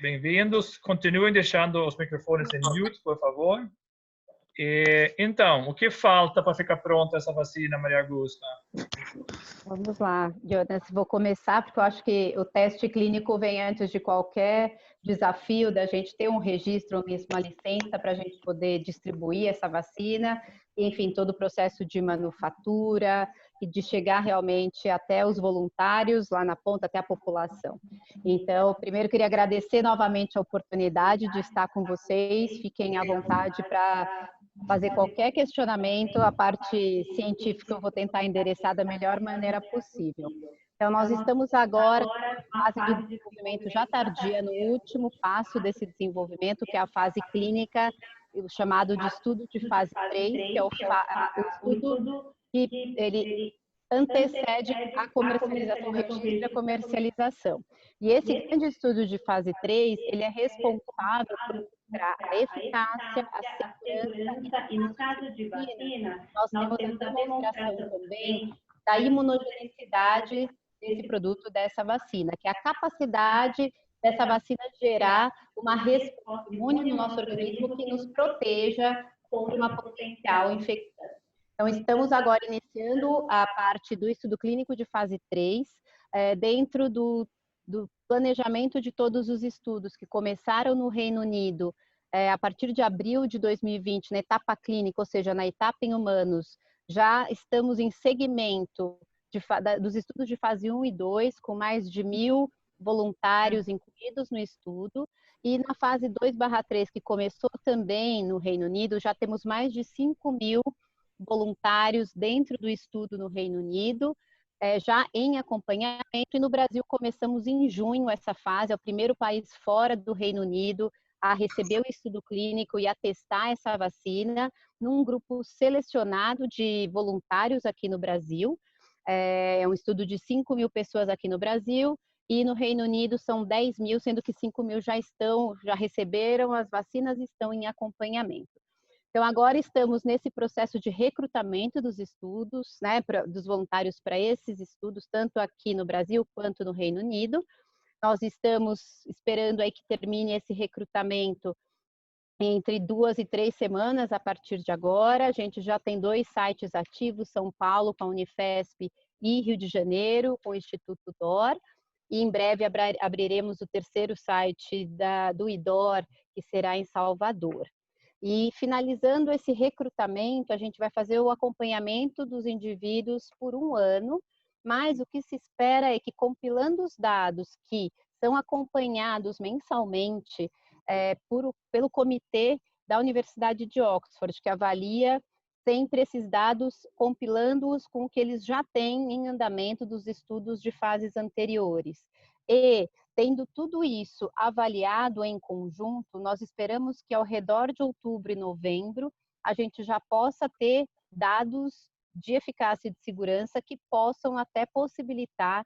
Bem-vindos. Continuem deixando os microfones em mute, por favor. Então, o que falta para ficar pronta essa vacina, Maria Augusta? Vamos lá, Jonas, vou começar porque eu acho que o teste clínico vem antes de qualquer desafio da gente ter um registro ou mesmo uma licença para a gente poder distribuir essa vacina, enfim, todo o processo de manufatura e de chegar realmente até os voluntários lá na ponta, até a população. Então, primeiro queria agradecer novamente a oportunidade de estar com vocês, fiquem à vontade para fazer qualquer questionamento, a parte científica eu vou tentar endereçar da melhor maneira possível. Então, nós estamos agora na fase de desenvolvimento já tardia, no último passo desse desenvolvimento, que é a fase clínica, o chamado de estudo de fase 3, que é o estudo que ele antecede a comercialização, o registro e a comercialização. E esse grande estudo de fase 3, ele é responsável por mostrar a eficácia, a segurança e, no caso de vacina, nós temos a demonstração também da imunogenicidade desse produto, dessa vacina, que é a capacidade dessa vacina gerar uma resposta imune no nosso organismo que nos proteja contra uma potencial infecção. Então, estamos agora iniciando a parte do estudo clínico de fase 3, dentro do planejamento de todos os estudos que começaram no Reino Unido a partir de abril de 2020, na etapa clínica, ou seja, na etapa em humanos. Já estamos em segmento dos estudos de fase 1 e 2, com mais de 1.000 voluntários incluídos no estudo, e na fase 2/3, que começou também no Reino Unido, já temos mais de 5.000 voluntários dentro do estudo no Reino Unido, já em acompanhamento, e no Brasil começamos em junho essa fase, é o primeiro país fora do Reino Unido a receber o estudo clínico e a testar essa vacina num grupo selecionado de voluntários aqui no Brasil. É um estudo de 5.000 pessoas aqui no Brasil, e no Reino Unido são 10.000, sendo que 5.000 já receberam as vacinas e estão em acompanhamento. Então, agora estamos nesse processo de recrutamento dos estudos, né, dos voluntários para esses estudos, tanto aqui no Brasil quanto no Reino Unido. Nós estamos esperando aí que termine esse recrutamento entre 2 e 3 semanas a partir de agora. A gente já tem 2 sites ativos, São Paulo com a Unifesp e Rio de Janeiro com o Instituto DOR. E em breve abriremos o 3º site do IDOR, que será em Salvador. E finalizando esse recrutamento, a gente vai fazer o acompanhamento dos indivíduos por 1 ano, mas o que se espera é que, compilando os dados que são acompanhados mensalmente pelo comitê da Universidade de Oxford, que avalia sempre esses dados, compilando-os com o que eles já têm em andamento dos estudos de fases anteriores. E, tendo tudo isso avaliado em conjunto, nós esperamos que ao redor de outubro e novembro a gente já possa ter dados de eficácia e de segurança que possam até possibilitar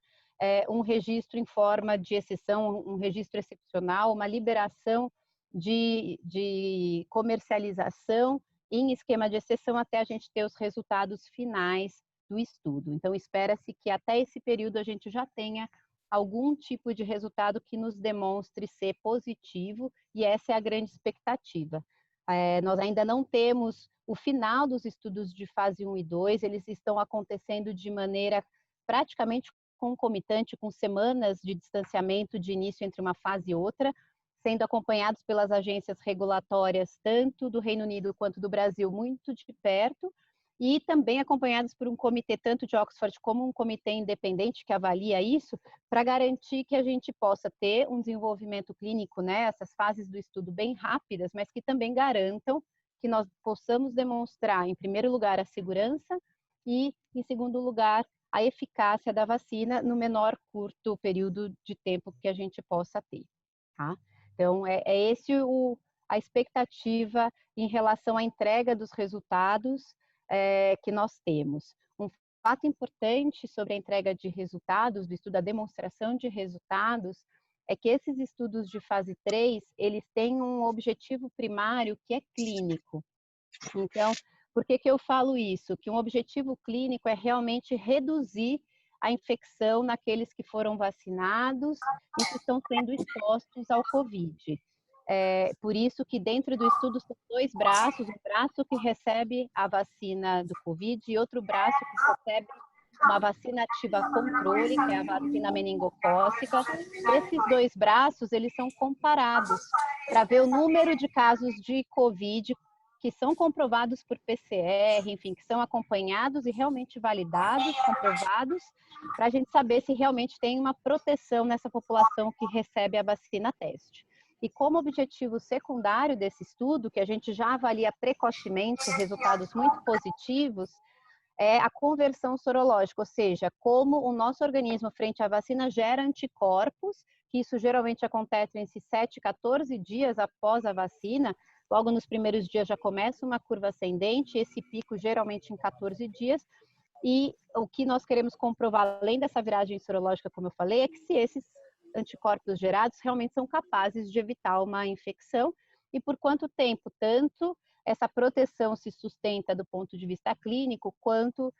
um registro em forma de exceção, um registro excepcional, uma liberação de comercialização em esquema de exceção até a gente ter os resultados finais do estudo. Então, espera-se que até esse período a gente já tenha algum tipo de resultado que nos demonstre ser positivo, e essa é a grande expectativa. Nós ainda não temos o final dos estudos de fase 1 e 2, eles estão acontecendo de maneira praticamente concomitante, com semanas de distanciamento de início entre uma fase e outra, sendo acompanhados pelas agências regulatórias, tanto do Reino Unido quanto do Brasil, muito de perto, e também acompanhados por um comitê, tanto de Oxford como um comitê independente que avalia isso, para garantir que a gente possa ter um desenvolvimento clínico, né, essas fases do estudo bem rápidas, mas que também garantam que nós possamos demonstrar, em primeiro lugar, a segurança e, em segundo lugar, a eficácia da vacina no menor curto período de tempo que a gente possa ter, tá? Então, é esse a expectativa em relação à entrega dos resultados que nós temos. Um fato importante sobre a entrega de resultados, do estudo, a demonstração de resultados, é que esses estudos de fase 3, eles têm um objetivo primário que é clínico. Então, por que eu falo isso? Que um objetivo clínico é realmente reduzir a infecção naqueles que foram vacinados e que estão sendo expostos ao Covid. Por isso que dentro do estudo são dois braços, um braço que recebe a vacina do Covid e outro braço que recebe uma vacina ativa controle, que é a vacina meningocócica. Esses dois braços, eles são comparados para ver o número de casos de Covid que são comprovados por PCR, enfim, que são acompanhados e realmente validados, comprovados, para a gente saber se realmente tem uma proteção nessa população que recebe a vacina teste. E como objetivo secundário desse estudo, que a gente já avalia precocemente resultados muito positivos, é a conversão sorológica, ou seja, como o nosso organismo frente à vacina gera anticorpos, que isso geralmente acontece entre 7 e 14 dias após a vacina. Logo nos primeiros dias já começa uma curva ascendente, esse pico geralmente em 14 dias. E o que nós queremos comprovar, além dessa viragem sorológica, como eu falei, é que se esses anticorpos gerados realmente são capazes de evitar uma infecção e por quanto tempo tanto essa proteção se sustenta do ponto de vista clínico, quanto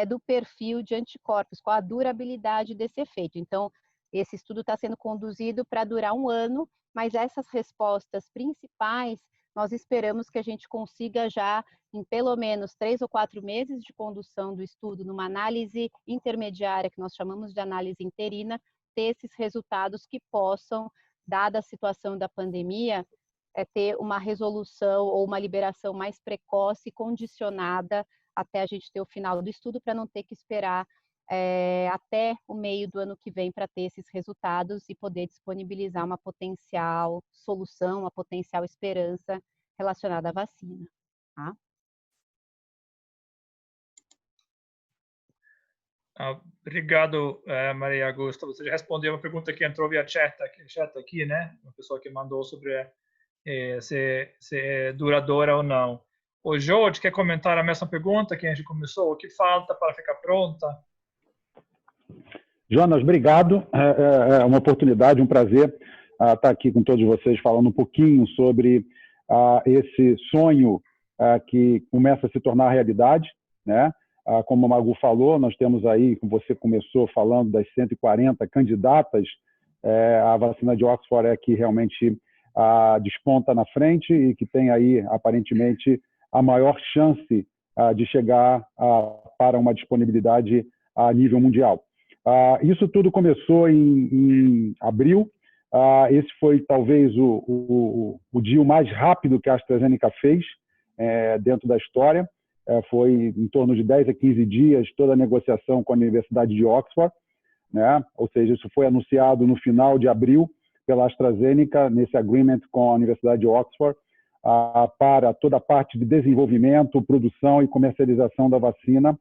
do perfil de anticorpos, qual a durabilidade desse efeito. Então, esse estudo está sendo conduzido para durar 1 ano, mas essas respostas principais, nós esperamos que a gente consiga já, em pelo menos 3 ou 4 meses de condução do estudo, numa análise intermediária, que nós chamamos de análise interina, ter esses resultados que possam, dada a situação da pandemia, ter uma resolução ou uma liberação mais precoce, condicionada até a gente ter o final do estudo, para não ter que esperar até o meio do ano que vem para ter esses resultados e poder disponibilizar uma potencial solução, uma potencial esperança relacionada à vacina. Tá? Obrigado, Maria Augusta. Você já respondeu uma pergunta que entrou via chat aqui, né? Uma pessoa que mandou sobre se é duradoura ou não. O Jorge quer comentar a mesma pergunta que a gente começou? O que falta para ficar pronta? Jonas, obrigado. É uma oportunidade, um prazer estar aqui com todos vocês falando um pouquinho sobre esse sonho que começa a se tornar realidade, né? Como a Magu falou, nós temos aí, como você começou falando, das 140 candidatas, a vacina de Oxford é que realmente desponta na frente e que tem aí, aparentemente, a maior chance de chegar para uma disponibilidade a nível mundial. Isso tudo começou em abril. Esse foi talvez o deal mais rápido que a AstraZeneca fez dentro da história. Foi em torno de 10 a 15 dias toda a negociação com a Universidade de Oxford, né? Ou seja, isso foi anunciado no final de abril pela AstraZeneca, nesse agreement com a Universidade de Oxford, para toda a parte de desenvolvimento, produção e comercialização da vacina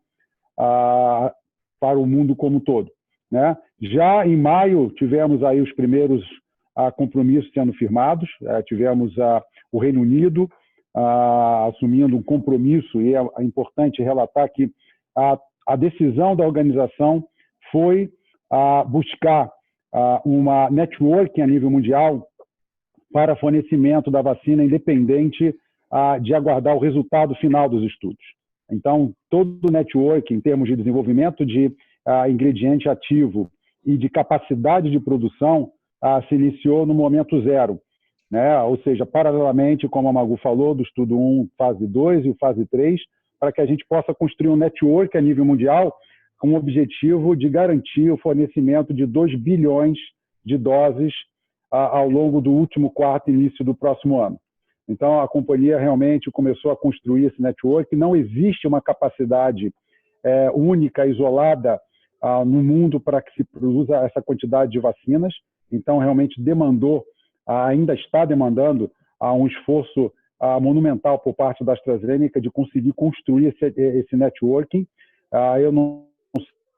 para o mundo como um todo, né? Já em maio, tivemos aí os primeiros compromissos sendo firmados, tivemos o Reino Unido assumindo um compromisso, e é importante relatar que a decisão da organização foi buscar uma networking a nível mundial para fornecimento da vacina, independente de aguardar o resultado final dos estudos. Então, todo o network, em termos de desenvolvimento de ingrediente ativo e de capacidade de produção, se iniciou no momento zero, né? Ou seja, paralelamente, como a Magu falou, do estudo 1, fase 2 e o fase 3, para que a gente possa construir um network a nível mundial com o objetivo de garantir o fornecimento de 2 bilhões de doses ao longo do último quarto e início do próximo ano. Então, a companhia realmente começou a construir esse network. Não existe uma capacidade única, isolada no mundo para que se produza essa quantidade de vacinas. Então, realmente demandou, ainda está demandando um esforço monumental por parte da AstraZeneca de conseguir construir esse networking. Eu não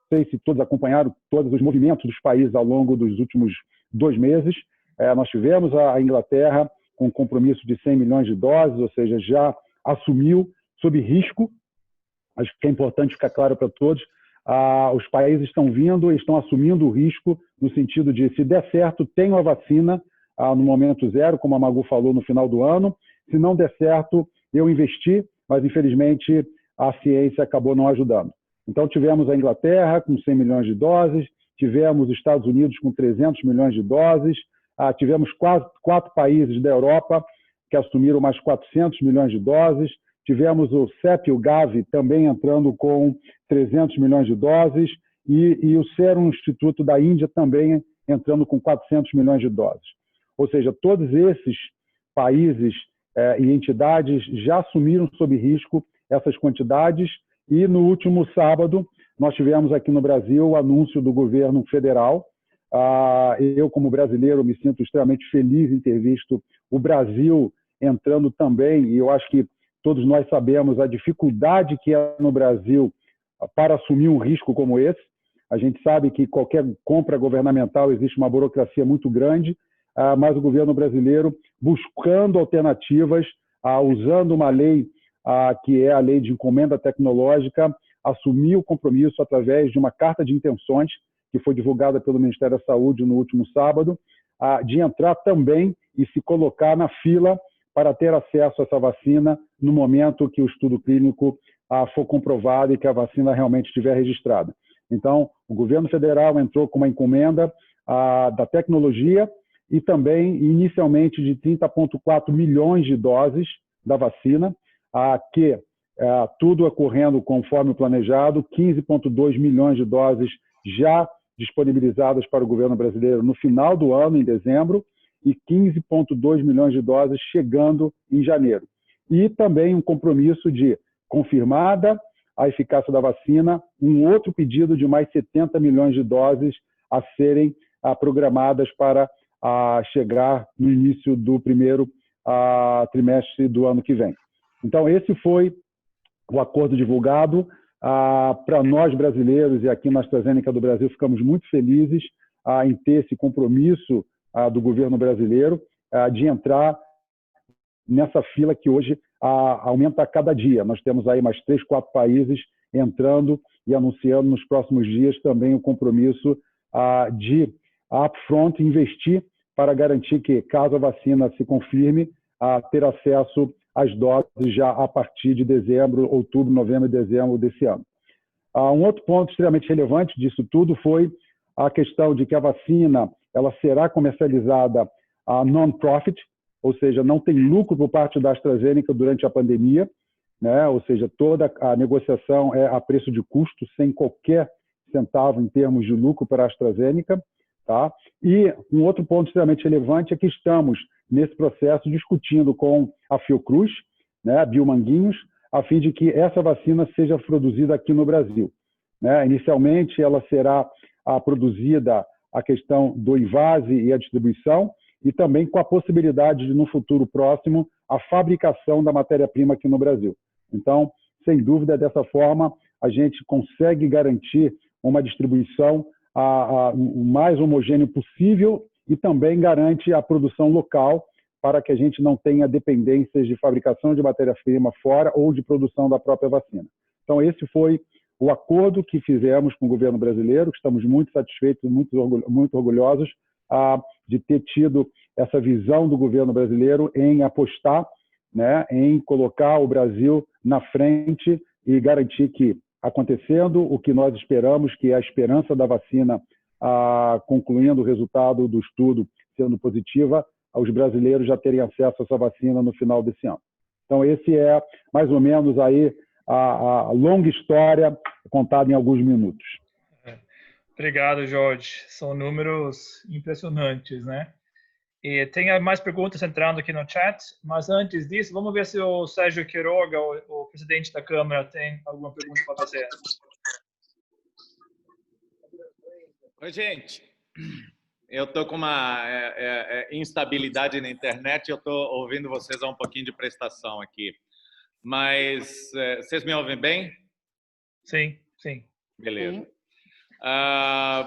sei se todos acompanharam todos os movimentos dos países ao longo dos últimos 2 meses. Nós tivemos a Inglaterra com um compromisso de 100 milhões de doses, ou seja, já assumiu sob risco. Acho que é importante ficar claro para todos. Os países estão vindo e estão assumindo o risco no sentido de, se der certo, tenho a vacina no momento zero, como a Magu falou, no final do ano. Se não der certo, eu investi, mas infelizmente a ciência acabou não ajudando. Então, tivemos a Inglaterra com 100 milhões de doses, tivemos os Estados Unidos com 300 milhões de doses, tivemos quatro países da Europa que assumiram mais 400 milhões de doses, tivemos o CEP e o Gavi também entrando com 300 milhões de doses e o Serum Instituto da Índia também entrando com 400 milhões de doses. Ou seja, todos esses países e entidades já assumiram sob risco essas quantidades e no último sábado nós tivemos aqui no Brasil o anúncio do governo federal. Eu, como brasileiro, me sinto extremamente feliz em ter visto o Brasil entrando também, e eu acho que todos nós sabemos a dificuldade que é no Brasil para assumir um risco como esse. A gente sabe que qualquer compra governamental existe uma burocracia muito grande, mas o governo brasileiro, buscando alternativas, usando uma lei que é a lei de encomenda tecnológica, assumiu o compromisso através de uma carta de intenções que foi divulgada pelo Ministério da Saúde no último sábado, de entrar também e se colocar na fila para ter acesso a essa vacina no momento que o estudo clínico for comprovado e que a vacina realmente estiver registrada. Então, o governo federal entrou com uma encomenda da tecnologia e também, inicialmente, de 30,4 milhões de doses da vacina, que tudo ocorrendo conforme o planejado, 15,2 milhões de doses já disponibilizadas para o governo brasileiro no final do ano, em dezembro, e 15,2 milhões de doses chegando em janeiro. E também um compromisso de, confirmada a eficácia da vacina, um outro pedido de mais 70 milhões de doses a serem programadas para chegar no início do primeiro trimestre do ano que vem. Então, esse foi o acordo divulgado. Para nós brasileiros e aqui na AstraZeneca do Brasil, ficamos muito felizes em ter esse compromisso do governo brasileiro de entrar nessa fila que hoje aumenta a cada dia. Nós temos aí mais 3, 4 países entrando e anunciando nos próximos dias também o compromisso de upfront investir para garantir que, caso a vacina se confirme, ter acesso às doses já a partir de dezembro, outubro, novembro e dezembro desse ano. Um outro ponto extremamente relevante disso tudo foi a questão de que a vacina ela será comercializada non-profit, ou seja, não tem lucro por parte da AstraZeneca durante a pandemia, né? Ou seja, toda a negociação é a preço de custo, sem qualquer centavo em termos de lucro para a AstraZeneca. Tá? E um outro ponto extremamente relevante é que estamos, nesse processo, discutindo com a Fiocruz, né, a Biomanguinhos, a fim de que essa vacina seja produzida aqui no Brasil. Né? Inicialmente, ela será produzida a questão do invase e a distribuição, e também com a possibilidade de, no futuro próximo, a fabricação da matéria-prima aqui no Brasil. Então, sem dúvida, dessa forma, a gente consegue garantir uma distribuição o mais homogêneo possível e também garante a produção local para que a gente não tenha dependências de fabricação de matéria-prima fora ou de produção da própria vacina. Então, esse foi o acordo que fizemos com o governo brasileiro, que estamos muito satisfeitos, muito orgulhosos de ter tido essa visão do governo brasileiro em apostar, né, em colocar o Brasil na frente e garantir que, acontecendo o que nós esperamos, que é a esperança da vacina concluindo o resultado do estudo sendo positiva, os brasileiros já terem acesso a essa vacina no final desse ano. Então, esse é mais ou menos aí a longa história contada em alguns minutos. Obrigado, Jorge. São números impressionantes, né? E tem mais perguntas entrando aqui no chat, mas antes disso, vamos ver se o Sérgio Quiroga, o presidente da Câmara, tem alguma pergunta para fazer. Oi, gente. Eu estou com uma instabilidade na internet, eu estou ouvindo vocês a um pouquinho de prestação aqui. Mas vocês me ouvem bem? Sim, sim. Beleza. Sim.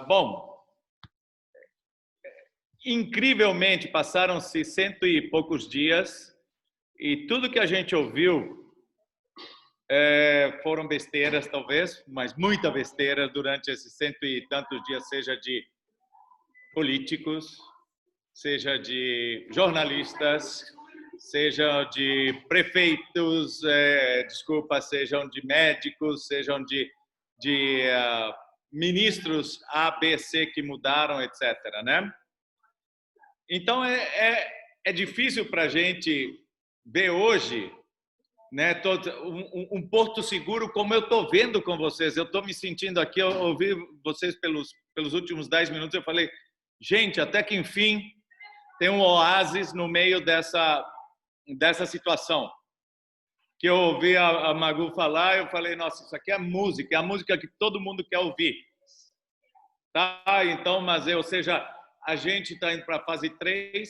Bom, incrivelmente, passaram-se 100 e poucos dias e tudo que a gente ouviu foram besteiras, talvez, mas muita besteira durante esses 100 e tantos dias, seja de políticos, seja de jornalistas, seja de prefeitos, sejam de médicos, sejam de ministros A, B, C que mudaram, etc., né? Então, é difícil para a gente ver hoje, né, um porto seguro como eu estou vendo com vocês. Eu estou me sentindo aqui, eu ouvi vocês pelos últimos 10 minutos, eu falei, gente, até que enfim tem um oásis no meio dessa situação. Que eu ouvi a Magu falar, eu falei, nossa, isso aqui é a música que todo mundo quer ouvir. Tá? Então, ou seja, a gente está indo para a fase 3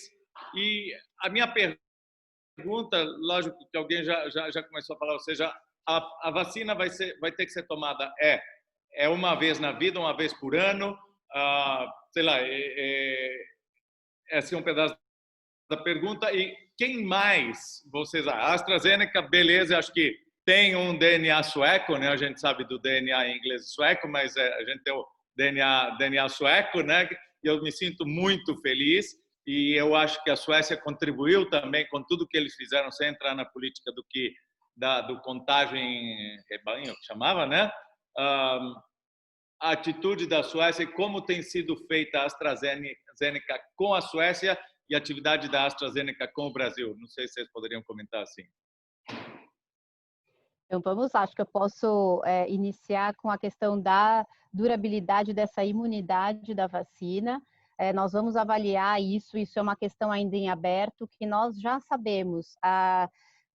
e a minha pergunta, lógico que alguém já começou a falar, ou seja, a vacina vai ter que ser tomada uma vez na vida, uma vez por ano, sei lá, esse é um pedaço da pergunta. E quem mais vocês... A AstraZeneca, beleza, acho que tem um DNA sueco, né? A gente sabe do DNA em inglês sueco, mas a gente tem o DNA sueco, né? E eu me sinto muito feliz. E eu acho que a Suécia contribuiu também com tudo que eles fizeram, sem entrar na política do contágio em rebanho, que chamava, né? A atitude da Suécia e como tem sido feita a AstraZeneca com a Suécia e a atividade da AstraZeneca com o Brasil. Não sei se vocês poderiam comentar assim. Então, vamos lá. Acho que eu posso iniciar com a questão da durabilidade dessa imunidade da vacina. Nós vamos avaliar isso é uma questão ainda em aberto, que nós já sabemos.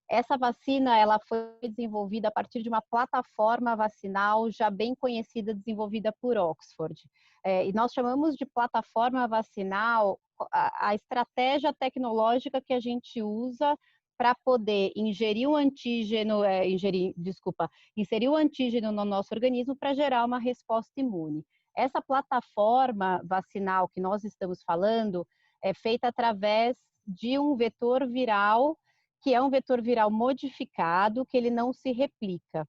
Essa vacina ela foi desenvolvida a partir de uma plataforma vacinal já bem conhecida, desenvolvida por Oxford. E nós chamamos de plataforma vacinal a estratégia tecnológica que a gente usa para poder inserir o antígeno no nosso organismo para gerar uma resposta imune. Essa plataforma vacinal que nós estamos falando é feita através de um vetor viral, que é um vetor viral modificado, que ele não se replica.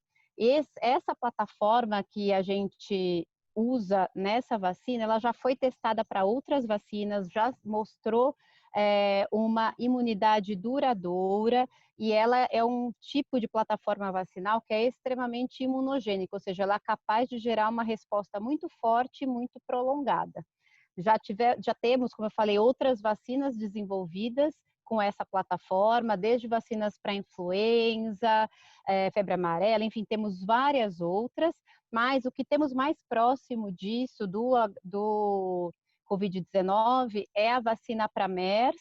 Essa plataforma que a gente usa nessa vacina, ela já foi testada para outras vacinas, já mostrou uma imunidade duradoura, e ela é um tipo de plataforma vacinal que é extremamente imunogênica, ou seja, ela é capaz de gerar uma resposta muito forte e muito prolongada. Já temos, como eu falei, outras vacinas desenvolvidas com essa plataforma, desde vacinas para influenza, febre amarela, enfim, temos várias outras, mas o que temos mais próximo disso, do Covid-19, é a vacina para MERS,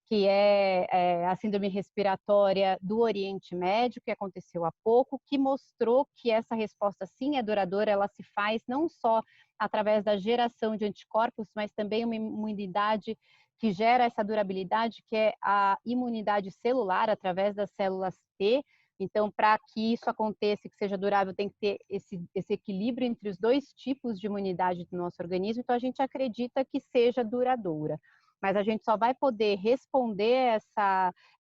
que é a síndrome respiratória do Oriente Médio, que aconteceu há pouco, que mostrou que essa resposta sim é duradoura, ela se faz não só através da geração de anticorpos, mas também uma imunidade que gera essa durabilidade, que é a imunidade celular, através das células T. Então, para que isso aconteça e que seja durável, tem que ter esse equilíbrio entre os dois tipos de imunidade do nosso organismo. Então, a gente acredita que seja duradoura. Mas a gente só vai poder responder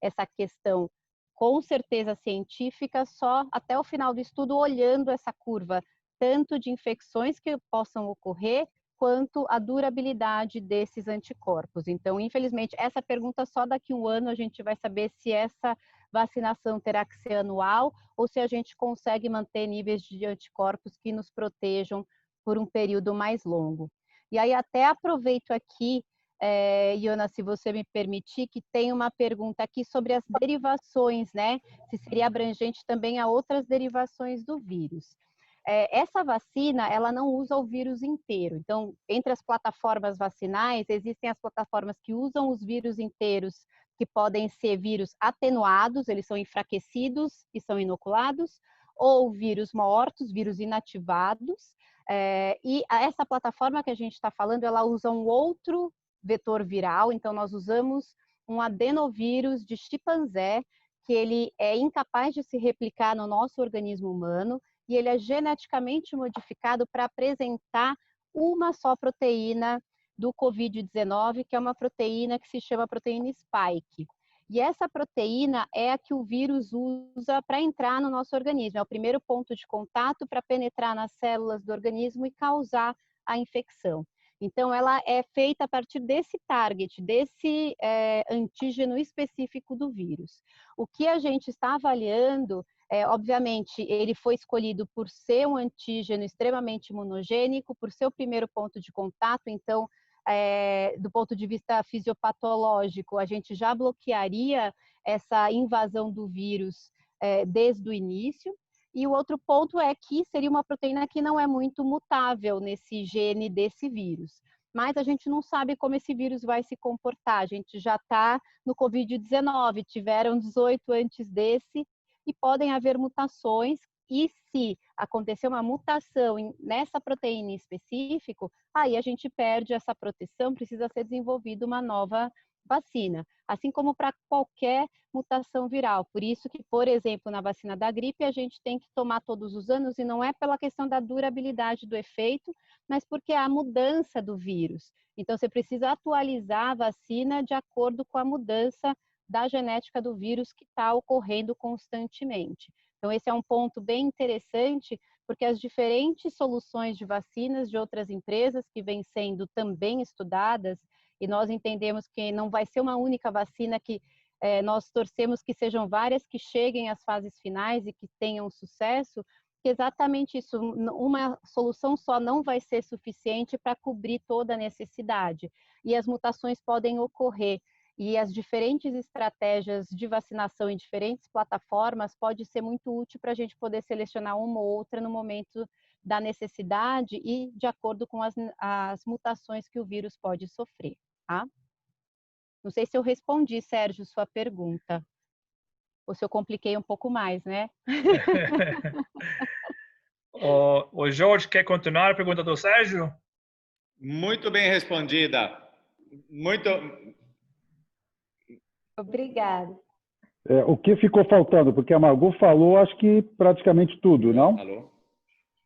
essa questão com certeza científica só até o final do estudo, olhando essa curva, tanto de infecções que possam ocorrer, quanto a durabilidade desses anticorpos. Então, infelizmente, essa pergunta só daqui a um ano a gente vai saber se essa vacinação terá que ser anual ou se a gente consegue manter níveis de anticorpos que nos protejam por um período mais longo. E aí até aproveito aqui, Iona, se você me permitir, que tem uma pergunta aqui sobre as derivações, né? Se seria abrangente também a outras derivações do vírus. Essa vacina, ela não usa o vírus inteiro. Então, entre as plataformas vacinais, existem as plataformas que usam os vírus inteiros, que podem ser vírus atenuados, eles são enfraquecidos e são inoculados, ou vírus mortos, vírus inativados. E essa plataforma que a gente está falando, ela usa um outro vetor viral. Então, nós usamos um adenovírus de chimpanzé, que ele é incapaz de se replicar no nosso organismo humano, e ele é geneticamente modificado para apresentar uma só proteína do Covid-19, que é uma proteína que se chama proteína spike. E essa proteína é a que o vírus usa para entrar no nosso organismo. É o primeiro ponto de contato para penetrar nas células do organismo e causar a infecção. Então, ela é feita a partir desse target, desse antígeno específico do vírus. O que a gente está avaliando Obviamente, ele foi escolhido por ser um antígeno extremamente imunogênico, por ser o primeiro ponto de contato, então, do ponto de vista fisiopatológico, a gente já bloquearia essa invasão do vírus desde o início. E o outro ponto é que seria uma proteína que não é muito mutável nesse gene desse vírus. Mas a gente não sabe como esse vírus vai se comportar. A gente já está no Covid-19, tiveram 18 antes desse, e podem haver mutações, e se acontecer uma mutação nessa proteína em específico, aí a gente perde essa proteção, precisa ser desenvolvida uma nova vacina, assim como para qualquer mutação viral. Por isso que, por exemplo, na vacina da gripe, a gente tem que tomar todos os anos, e não é pela questão da durabilidade do efeito, mas porque há a mudança do vírus. Então, você precisa atualizar a vacina de acordo com a mudança da genética do vírus que está ocorrendo constantemente. Então, esse é um ponto bem interessante, porque as diferentes soluções de vacinas de outras empresas que vêm sendo também estudadas, e nós entendemos que não vai ser uma única vacina, que nós torcemos que sejam várias que cheguem às fases finais e que tenham sucesso, que exatamente isso, uma solução só não vai ser suficiente para cobrir toda a necessidade, e as mutações podem ocorrer. E as diferentes estratégias de vacinação em diferentes plataformas pode ser muito útil para a gente poder selecionar uma ou outra no momento da necessidade e de acordo com as mutações que o vírus pode sofrer, tá? Não sei se eu respondi, Sérgio, sua pergunta. Ou se eu compliquei um pouco mais, né? O Jorge quer continuar a pergunta do Sérgio? Muito bem respondida. Muito... Obrigada. O que ficou faltando? Porque a Margot falou, acho que praticamente tudo, não? Alô?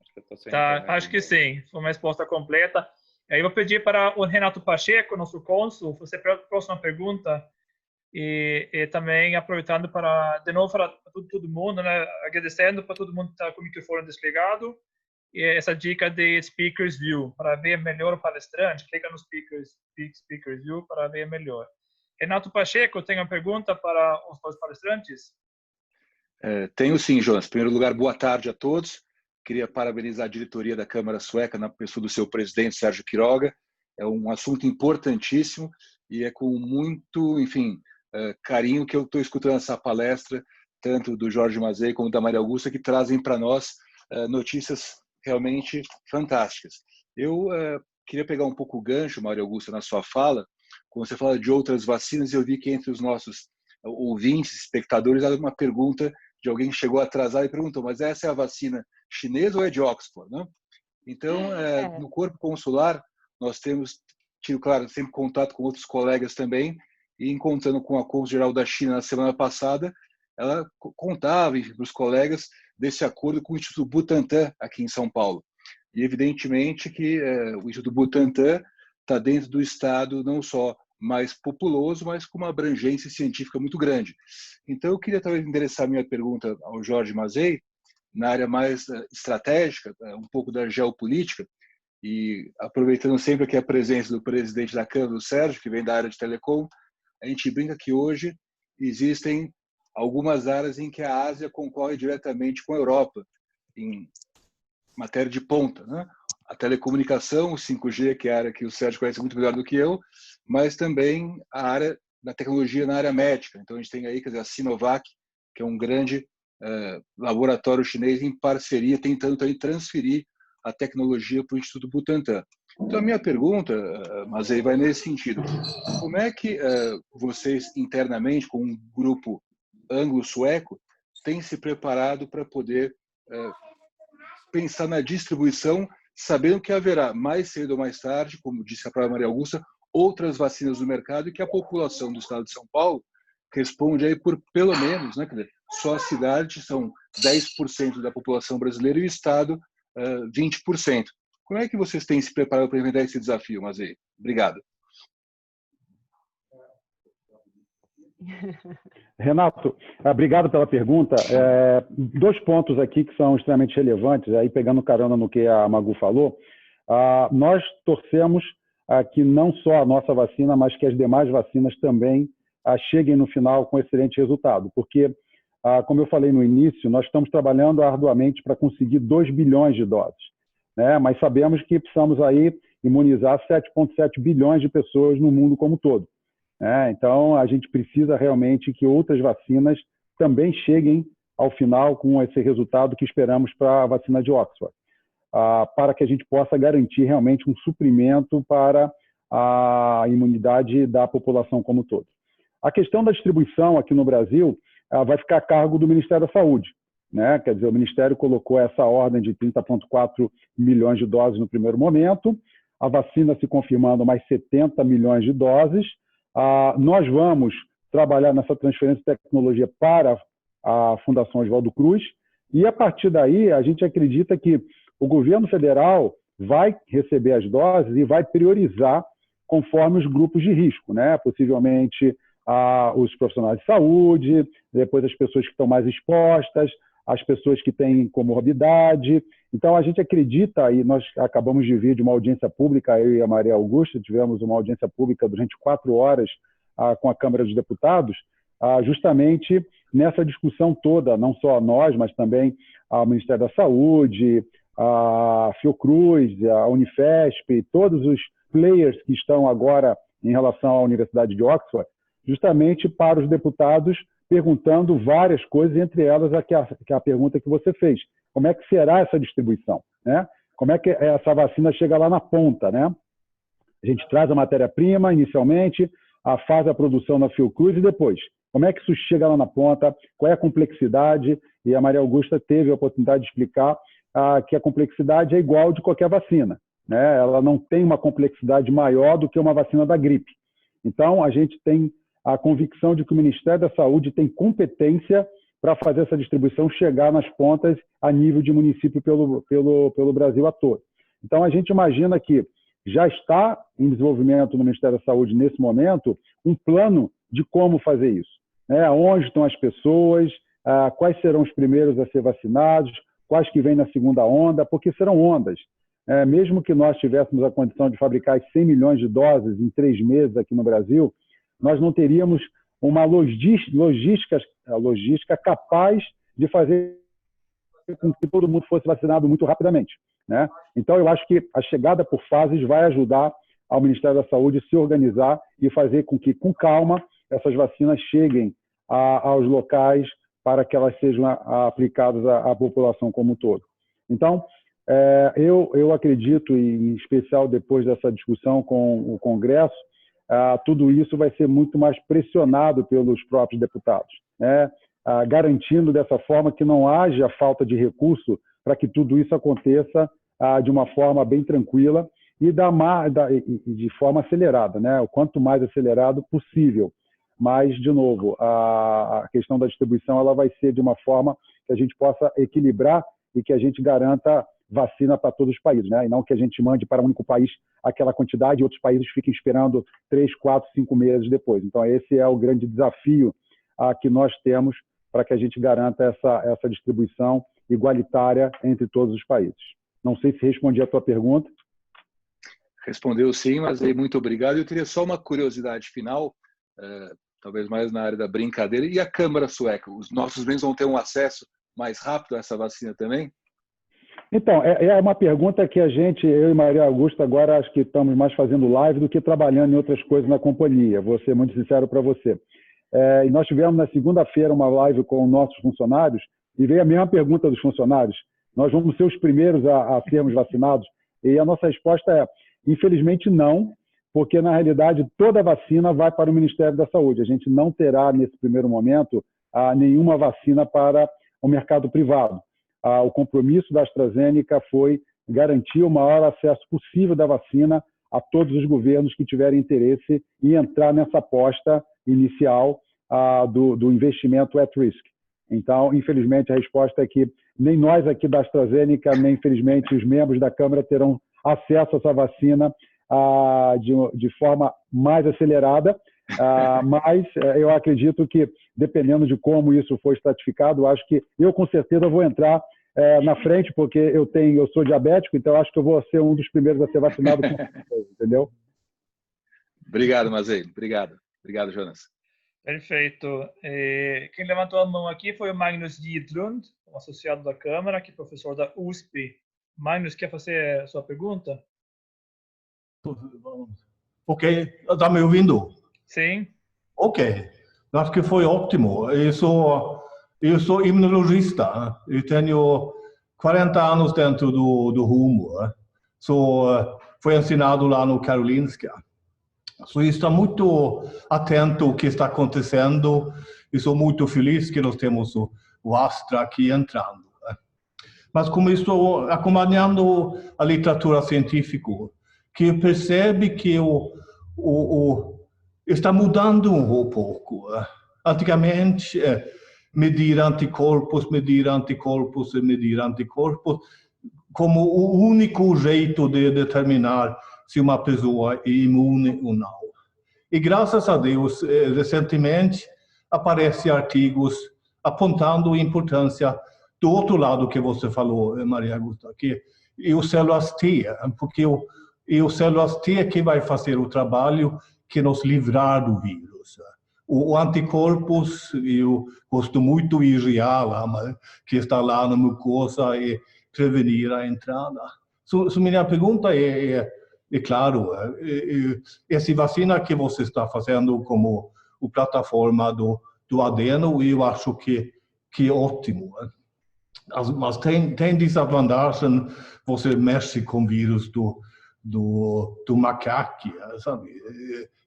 Acho que eu tô sem Tá, internet. acho que sim. Foi uma resposta completa. Eu vou pedir para o Renato Pacheco, nosso cônsul, fazer a próxima pergunta. E também aproveitando para, de novo, para todo mundo, né? Agradecendo para todo mundo que está com o microfone desligado. E essa dica de Speakers View, para ver melhor o palestrante, clica no Speakers View para ver melhor. Renato Pacheco, tem uma pergunta para os dois palestrantes? Tenho sim, Jonas. Em primeiro lugar, boa tarde a todos. Queria parabenizar a diretoria da Câmara Sueca, na pessoa do seu presidente, Sérgio Quiroga. É um assunto importantíssimo e é com muito, enfim, carinho que eu estou escutando essa palestra, tanto do Jorge Mazei como da Maria Augusta, que trazem para nós notícias realmente fantásticas. Eu queria pegar um pouco o gancho, Maria Augusta, na sua fala, quando você fala de outras vacinas, eu vi que entre os nossos ouvintes, espectadores, há uma pergunta de alguém que chegou atrasado e perguntou, mas essa é a vacina chinesa ou é de Oxford? Né? Então, no corpo consular, nós temos tido, claro, sempre contato com outros colegas também, e encontrando com a cônsul-geral da China na semana passada, ela contava para os colegas desse acordo com o Instituto Butantan aqui em São Paulo. E evidentemente que o Instituto Butantan está dentro do estado não só mais populoso, mas com uma abrangência científica muito grande. Então, eu queria talvez endereçar minha pergunta ao Jorge Mazei, na área mais estratégica, um pouco da geopolítica, e aproveitando sempre aqui a presença do presidente da Câmara, do Sérgio, que vem da área de telecom, a gente brinca que hoje existem algumas áreas em que a Ásia concorre diretamente com a Europa, em matéria de ponta, né? A telecomunicação, o 5G, que é a área que o Sérgio conhece muito melhor do que eu, mas também a área da tecnologia na área médica. Então, a gente tem aí, quer dizer, a Sinovac, que é um grande laboratório chinês em parceria, tentando também transferir a tecnologia para o Instituto Butantan. Então, a minha pergunta, Mazei, vai nesse sentido. Como é que vocês, internamente, com um grupo anglo-sueco, têm se preparado para poder pensar na distribuição, sabendo que haverá, mais cedo ou mais tarde, como disse a própria Maria Augusta, outras vacinas no mercado e que a população do estado de São Paulo responde aí por pelo menos, né, quer dizer, só a cidade são 10% da população brasileira e o estado 20%. Como é que vocês têm se preparado para enfrentar esse desafio, Mazei? Obrigado. Renato, obrigado pela pergunta. Dois pontos aqui que são extremamente relevantes, aí pegando carona no que a Magu falou. Nós torcemos que não só a nossa vacina, mas que as demais vacinas também cheguem no final com excelente resultado, porque como eu falei no início, nós estamos trabalhando arduamente para conseguir 2 bilhões de doses, né? Mas sabemos que precisamos aí imunizar 7,7 bilhões de pessoas no mundo como um todo, né? Então, a gente precisa realmente que outras vacinas também cheguem ao final com esse resultado que esperamos para a vacina de Oxford, para que a gente possa garantir realmente um suprimento para a imunidade da população como um todo. A questão da distribuição aqui no Brasil vai ficar a cargo do Ministério da Saúde, né? Quer dizer, o Ministério colocou essa ordem de 30,4 milhões de doses no primeiro momento, a vacina se confirmando mais 70 milhões de doses. Nós vamos trabalhar nessa transferência de tecnologia para a Fundação Oswaldo Cruz, e a partir daí a gente acredita que o governo federal vai receber as doses e vai priorizar conforme os grupos de risco, né? Possivelmente os profissionais de saúde, depois as pessoas que estão mais expostas, as pessoas que têm comorbidade. Então, a gente acredita, e nós acabamos de vir de uma audiência pública, eu e a Maria Augusta tivemos uma audiência pública durante 4 horas com a Câmara dos Deputados, justamente nessa discussão toda, não só a nós, mas também ao Ministério da Saúde, a Fiocruz, a Unifesp, todos os players que estão agora em relação à Universidade de Oxford, justamente para os deputados perguntando várias coisas, entre elas a pergunta que você fez. Como é que será essa distribuição, né? Como é que essa vacina chega lá na ponta, né? A gente traz a matéria-prima inicialmente, faz a produção na Fiocruz e depois, como é que isso chega lá na ponta, qual é a complexidade, e a Maria Augusta teve a oportunidade de explicar que a complexidade é igual de qualquer vacina, né? Ela não tem uma complexidade maior do que uma vacina da gripe. Então, a gente tem a convicção de que o Ministério da Saúde tem competência para fazer essa distribuição chegar nas pontas a nível de município pelo Brasil a todo. Então, a gente imagina que já está em desenvolvimento no Ministério da Saúde, nesse momento, um plano de como fazer isso, né? Onde estão as pessoas, quais serão os primeiros a ser vacinados, quais que vêm na segunda onda, porque serão ondas. Mesmo que nós tivéssemos a condição de fabricar 100 milhões de doses em 3 meses aqui no Brasil, nós não teríamos uma logística capaz de fazer com que todo mundo fosse vacinado muito rapidamente, né? Então, eu acho que a chegada por fases vai ajudar ao Ministério da Saúde se organizar e fazer com que, com calma, essas vacinas cheguem aos locais para que elas sejam aplicadas à população como um todo. Então, eu acredito, em especial depois dessa discussão com o Congresso, tudo isso vai ser muito mais pressionado pelos próprios deputados, né? Garantindo dessa forma que não haja falta de recurso para que tudo isso aconteça de uma forma bem tranquila e de forma acelerada, né? O quanto mais acelerado possível. Mas, de novo, a questão da distribuição ela vai ser de uma forma que a gente possa equilibrar e que a gente garanta vacina para todos os países, né? E não que a gente mande para um único país aquela quantidade e outros países fiquem esperando 3, 4, 5 meses depois. Então, esse é o grande desafio que nós temos para que a gente garanta essa distribuição igualitária entre todos os países. Não sei se respondi a tua pergunta. Respondeu sim, mas aí muito obrigado. Eu teria só uma curiosidade final, talvez mais na área da brincadeira. E a Câmara Sueca? Os nossos membros vão ter um acesso mais rápido a essa vacina também? Então, é uma pergunta que eu e Maria Augusta, agora acho que estamos mais fazendo live do que trabalhando em outras coisas na companhia. Vou ser muito sincero para você. E nós tivemos na segunda-feira uma live com nossos funcionários e veio a mesma pergunta dos funcionários. Nós vamos ser os primeiros a sermos vacinados? E a nossa resposta é, infelizmente, não, porque, na realidade, toda a vacina vai para o Ministério da Saúde. A gente não terá, nesse primeiro momento, nenhuma vacina para o mercado privado. O compromisso da AstraZeneca foi garantir o maior acesso possível da vacina a todos os governos que tiverem interesse em entrar nessa aposta inicial do investimento at risk. Então, infelizmente, a resposta é que nem nós aqui da AstraZeneca, nem, infelizmente, os membros da Câmara terão acesso a essa vacina de forma mais acelerada, mas eu acredito que, dependendo de como isso for estratificado, acho que eu, com certeza, vou entrar na frente, porque eu sou diabético, então acho que eu vou ser um dos primeiros a ser vacinado, com certeza, entendeu? Obrigado, Mazei. Obrigado. Obrigado, Jonas. Perfeito. Quem levantou a mão aqui foi o Magnus Gidlund, um associado da Câmara, que é professor da USP. Magnus, quer fazer a sua pergunta? Ok, está me ouvindo? Sim. Ok, acho que foi ótimo. Eu sou imunologista, eu tenho 40 anos dentro do rumo. Fui ensinado lá no Karolinska. Eu estou muito atento ao que está acontecendo e sou muito feliz que nós temos o Astra aqui entrando. Mas como estou acompanhando a literatura científica, que percebe que está mudando um pouco. Antigamente, medir anticorpos, como o único jeito de determinar se uma pessoa é imune ou não. E graças a Deus, recentemente, aparecem artigos apontando a importância do outro lado que você falou, Maria Augusta, que é o células T, porque é o células T que vai fazer o trabalho que nos livrar do vírus. O anticorpos, eu gosto muito de IgA, que está lá na mucosa e prevenir a entrada. Minha pergunta é claro, essa vacina que você está fazendo como plataforma do adeno, eu acho que é ótimo. Mas tem desvantagem, você mexe com vírus do macaco, sabe?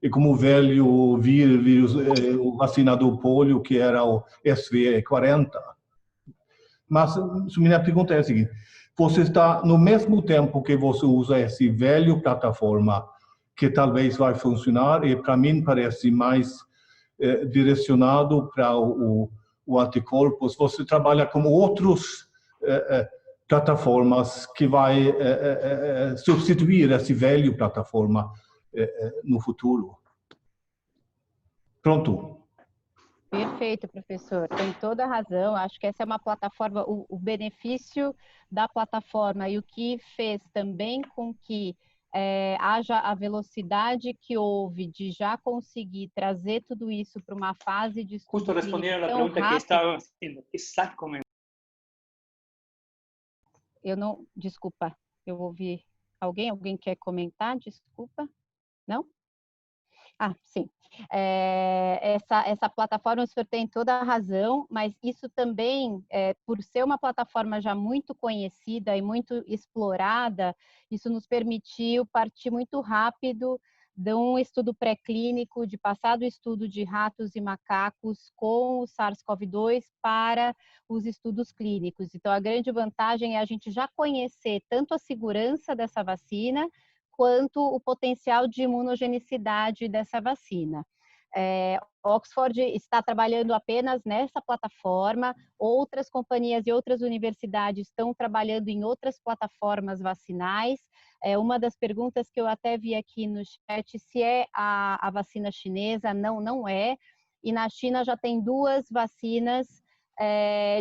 E como o velho vírus, o vacina do polio, que era o SV40. Mas minha pergunta é a seguinte: você está, no mesmo tempo que você usa esse velho plataforma, que talvez vai funcionar, e para mim parece mais direcionado para o anticorpos, você trabalha com outros plataformas que vai substituir esse velho plataforma no futuro. Pronto. Perfeito, professor. Tem toda a razão. Acho que essa é uma plataforma, o benefício da plataforma e o que fez também com que haja a velocidade que houve de já conseguir trazer tudo isso para uma fase de estudo Justo respondieron a la tão pregunta que rápido. estaba haciendo. Exactamente. Eu não, desculpa, eu ouvi alguém quer comentar? Desculpa, não? Ah, sim. Essa plataforma, o senhor tem toda a razão, mas isso também, por ser uma plataforma já muito conhecida e muito explorada, isso nos permitiu partir muito rápido de um estudo pré-clínico, de passar do estudo de ratos e macacos com o SARS-CoV-2 para os estudos clínicos. Então, a grande vantagem é a gente já conhecer tanto a segurança dessa vacina, quanto o potencial de imunogenicidade dessa vacina. Oxford está trabalhando apenas nessa plataforma, outras companhias e outras universidades estão trabalhando em outras plataformas vacinais. Uma das perguntas que eu até vi aqui no chat, se é a vacina chinesa, não é. E na China já tem 2 vacinas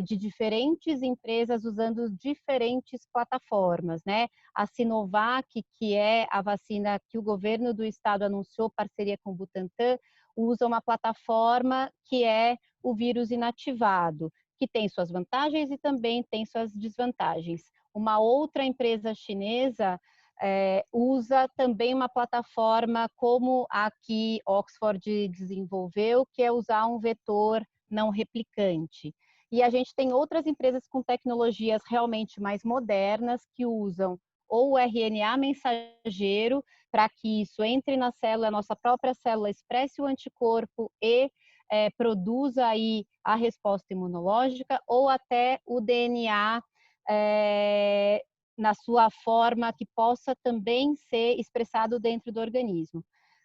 de diferentes empresas usando diferentes plataformas, né? A Sinovac, que é a vacina que o governo do estado anunciou parceria com o Butantan, usa uma plataforma que é o vírus inativado, que tem suas vantagens e também tem suas desvantagens. Uma outra empresa chinesa usa também uma plataforma como a que Oxford desenvolveu, que é usar um vetor não replicante. E a gente tem outras empresas com tecnologias realmente mais modernas que usam ou o RNA mensageiro para que isso entre na célula, a nossa própria célula expresse o anticorpo e produza aí a resposta imunológica, ou até o DNA na sua forma que possa também ser expressado dentro do organismo.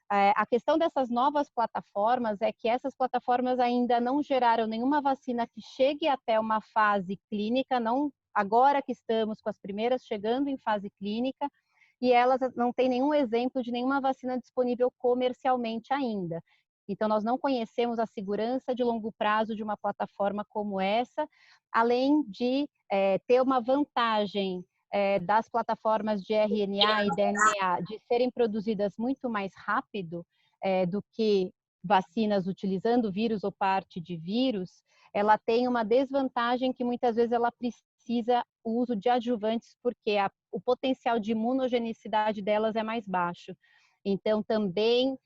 A questão dessas novas plataformas é que essas plataformas ainda não geraram nenhuma vacina que chegue até uma fase clínica, não agora que estamos com as primeiras chegando em fase clínica, e elas não têm nenhum exemplo de nenhuma vacina disponível comercialmente ainda. Então, nós não conhecemos a segurança de longo prazo de uma plataforma como essa, além de ter uma vantagem das plataformas de RNA e DNA de serem produzidas muito mais rápido do que vacinas utilizando vírus ou parte de vírus, ela tem uma desvantagem que muitas vezes ela precisa o uso de adjuvantes, porque o potencial de imunogenicidade delas é mais baixo. Então, também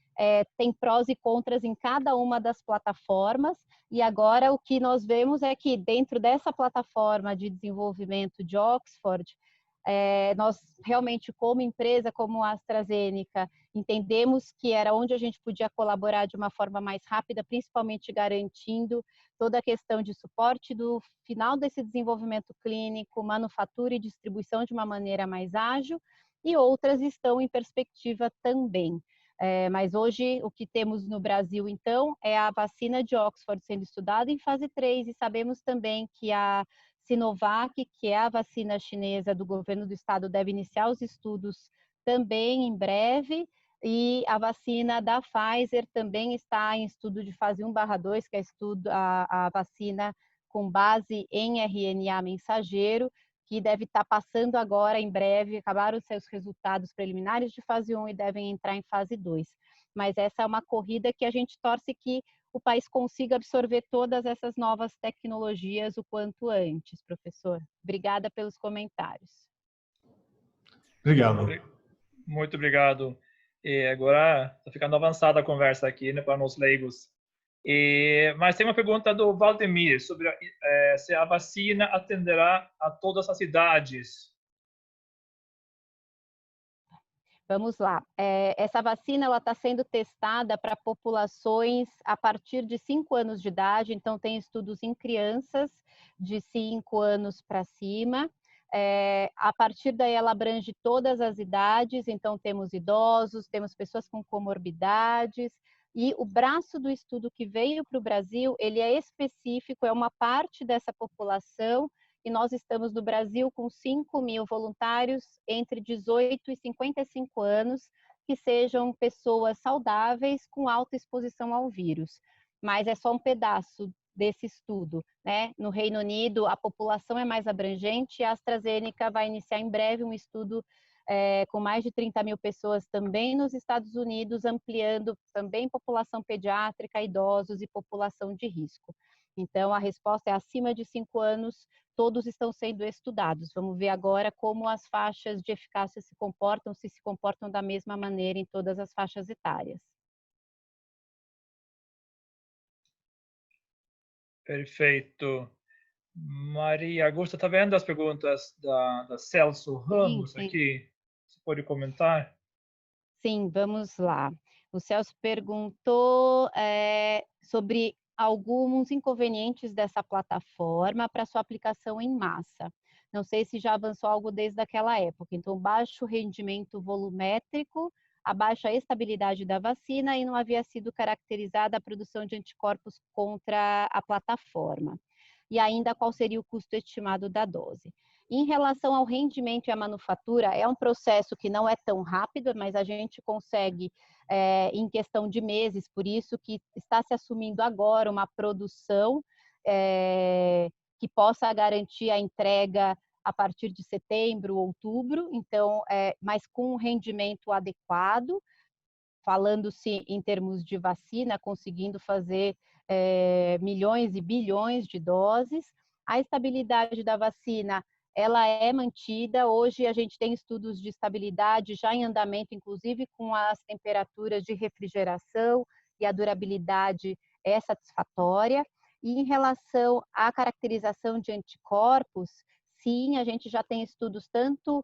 tem prós e contras em cada uma das plataformas, e agora o que nós vemos é que dentro dessa plataforma de desenvolvimento de Oxford, nós realmente, como empresa, como a AstraZeneca, entendemos que era onde a gente podia colaborar de uma forma mais rápida, principalmente garantindo toda a questão de suporte do final desse desenvolvimento clínico, manufatura e distribuição de uma maneira mais ágil, e outras estão em perspectiva também. Mas hoje o que temos no Brasil, então, é a vacina de Oxford sendo estudada em fase 3, e sabemos também que a Sinovac, que é a vacina chinesa do governo do estado, deve iniciar os estudos também em breve, e a vacina da Pfizer também está em estudo de fase 1/2, que é a vacina com base em RNA mensageiro, que deve estar passando agora em breve, acabaram os seus resultados preliminares de fase 1 e devem entrar em fase 2. Mas essa é uma corrida que a gente torce que o país consiga absorver todas essas novas tecnologias o quanto antes, professor. Obrigada pelos comentários. Obrigado. Muito obrigado. E agora está ficando avançada a conversa aqui, né, para os leigos. Mas tem uma pergunta do Valdemir sobre se a vacina atenderá a todas as idades. Vamos lá. Essa vacina está sendo testada para populações a partir de 5 anos de idade, então tem estudos em crianças de 5 anos para cima. A partir daí ela abrange todas as idades, então temos idosos, temos pessoas com comorbidades, e o braço do estudo que veio para o Brasil, ele é específico, é uma parte dessa população, e nós estamos no Brasil com 5.000 voluntários entre 18 e 55 anos, que sejam pessoas saudáveis com alta exposição ao vírus. Mas é só um pedaço desse estudo, né? No Reino Unido, a população é mais abrangente, e a AstraZeneca vai iniciar em breve um estudo com mais de 30.000 pessoas também nos Estados Unidos, ampliando também população pediátrica, idosos e população de risco. Então, a resposta é acima de 5 anos, todos estão sendo estudados. Vamos ver agora como as faixas de eficácia se comportam da mesma maneira em todas as faixas etárias. Perfeito. Maria Augusta, está vendo as perguntas da Celso Ramos sim. aqui? Você pode comentar? Sim, vamos lá. O Celso perguntou sobre alguns inconvenientes dessa plataforma para sua aplicação em massa. Não sei se já avançou algo desde aquela época. Então, baixo rendimento volumétrico, a baixa estabilidade da vacina, e não havia sido caracterizada a produção de anticorpos contra a plataforma. E ainda, qual seria o custo estimado da dose? Em relação ao rendimento e à manufatura, é um processo que não é tão rápido, mas a gente consegue em questão de meses, por isso que está se assumindo agora uma produção que possa garantir a entrega a partir de setembro, outubro, então, mas com um rendimento adequado, falando-se em termos de vacina, conseguindo fazer milhões e bilhões de doses. A estabilidade da vacina, ela é mantida. Hoje a gente tem estudos de estabilidade já em andamento, inclusive com as temperaturas de refrigeração, e a durabilidade é satisfatória. E em relação à caracterização de anticorpos, sim, a gente já tem estudos tanto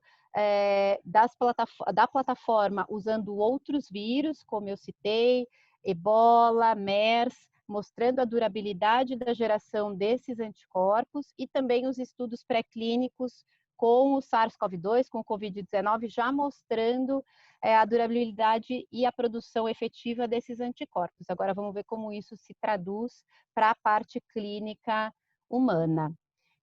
da plataforma usando outros vírus, como eu citei, Ebola, MERS, mostrando a durabilidade da geração desses anticorpos, e também os estudos pré-clínicos com o SARS-CoV-2, com o Covid-19, já mostrando a durabilidade e a produção efetiva desses anticorpos. Agora vamos ver como isso se traduz para a parte clínica humana.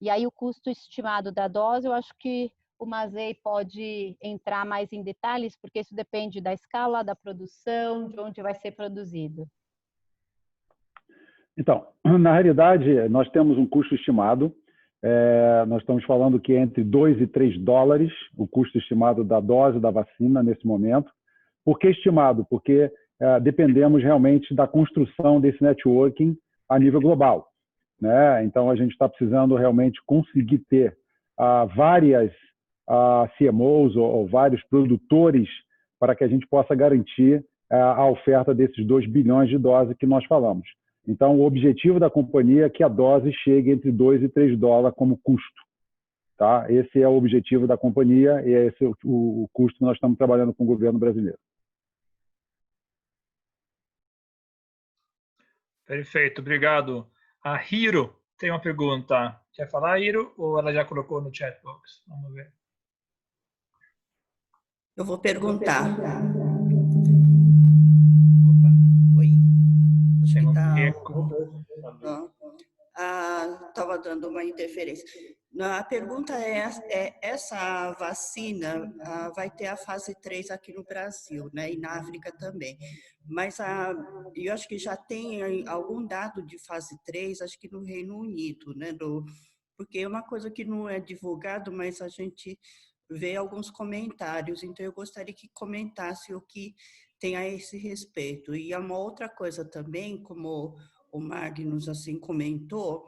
E aí o custo estimado da dose, eu acho que o Mazei pode entrar mais em detalhes, porque isso depende da escala, da produção, de onde vai ser produzido. Então, na realidade, nós temos um custo estimado. Nós estamos falando que é entre 2 e 3 dólares o custo estimado da dose da vacina nesse momento. Por que estimado? Porque dependemos realmente da construção desse networking a nível global, né? Então, a gente está precisando realmente conseguir ter várias CMOs ou vários produtores para que a gente possa garantir a oferta desses 2 bilhões de doses que nós falamos. Então, o objetivo da companhia é que a dose chegue entre 2 e 3 dólares como custo. Tá? Esse é o objetivo da companhia e esse é o custo que nós estamos trabalhando com o governo brasileiro. Perfeito, obrigado. A Hiro tem uma pergunta. Quer falar, Hiro, ou ela já colocou no chat box? Vamos ver. Eu vou perguntar. Oi. Acho Tem que um tá... eco. Estava dando uma interferência. A pergunta é essa vacina vai ter a fase 3 aqui no Brasil, né, e na África também. Mas eu acho que já tem algum dado de fase 3, acho que no Reino Unido, né, porque é uma coisa que não é divulgado, mas a gente vê alguns comentários, então eu gostaria que comentasse o que tem a esse respeito. E uma outra coisa também, como o Magnus assim comentou,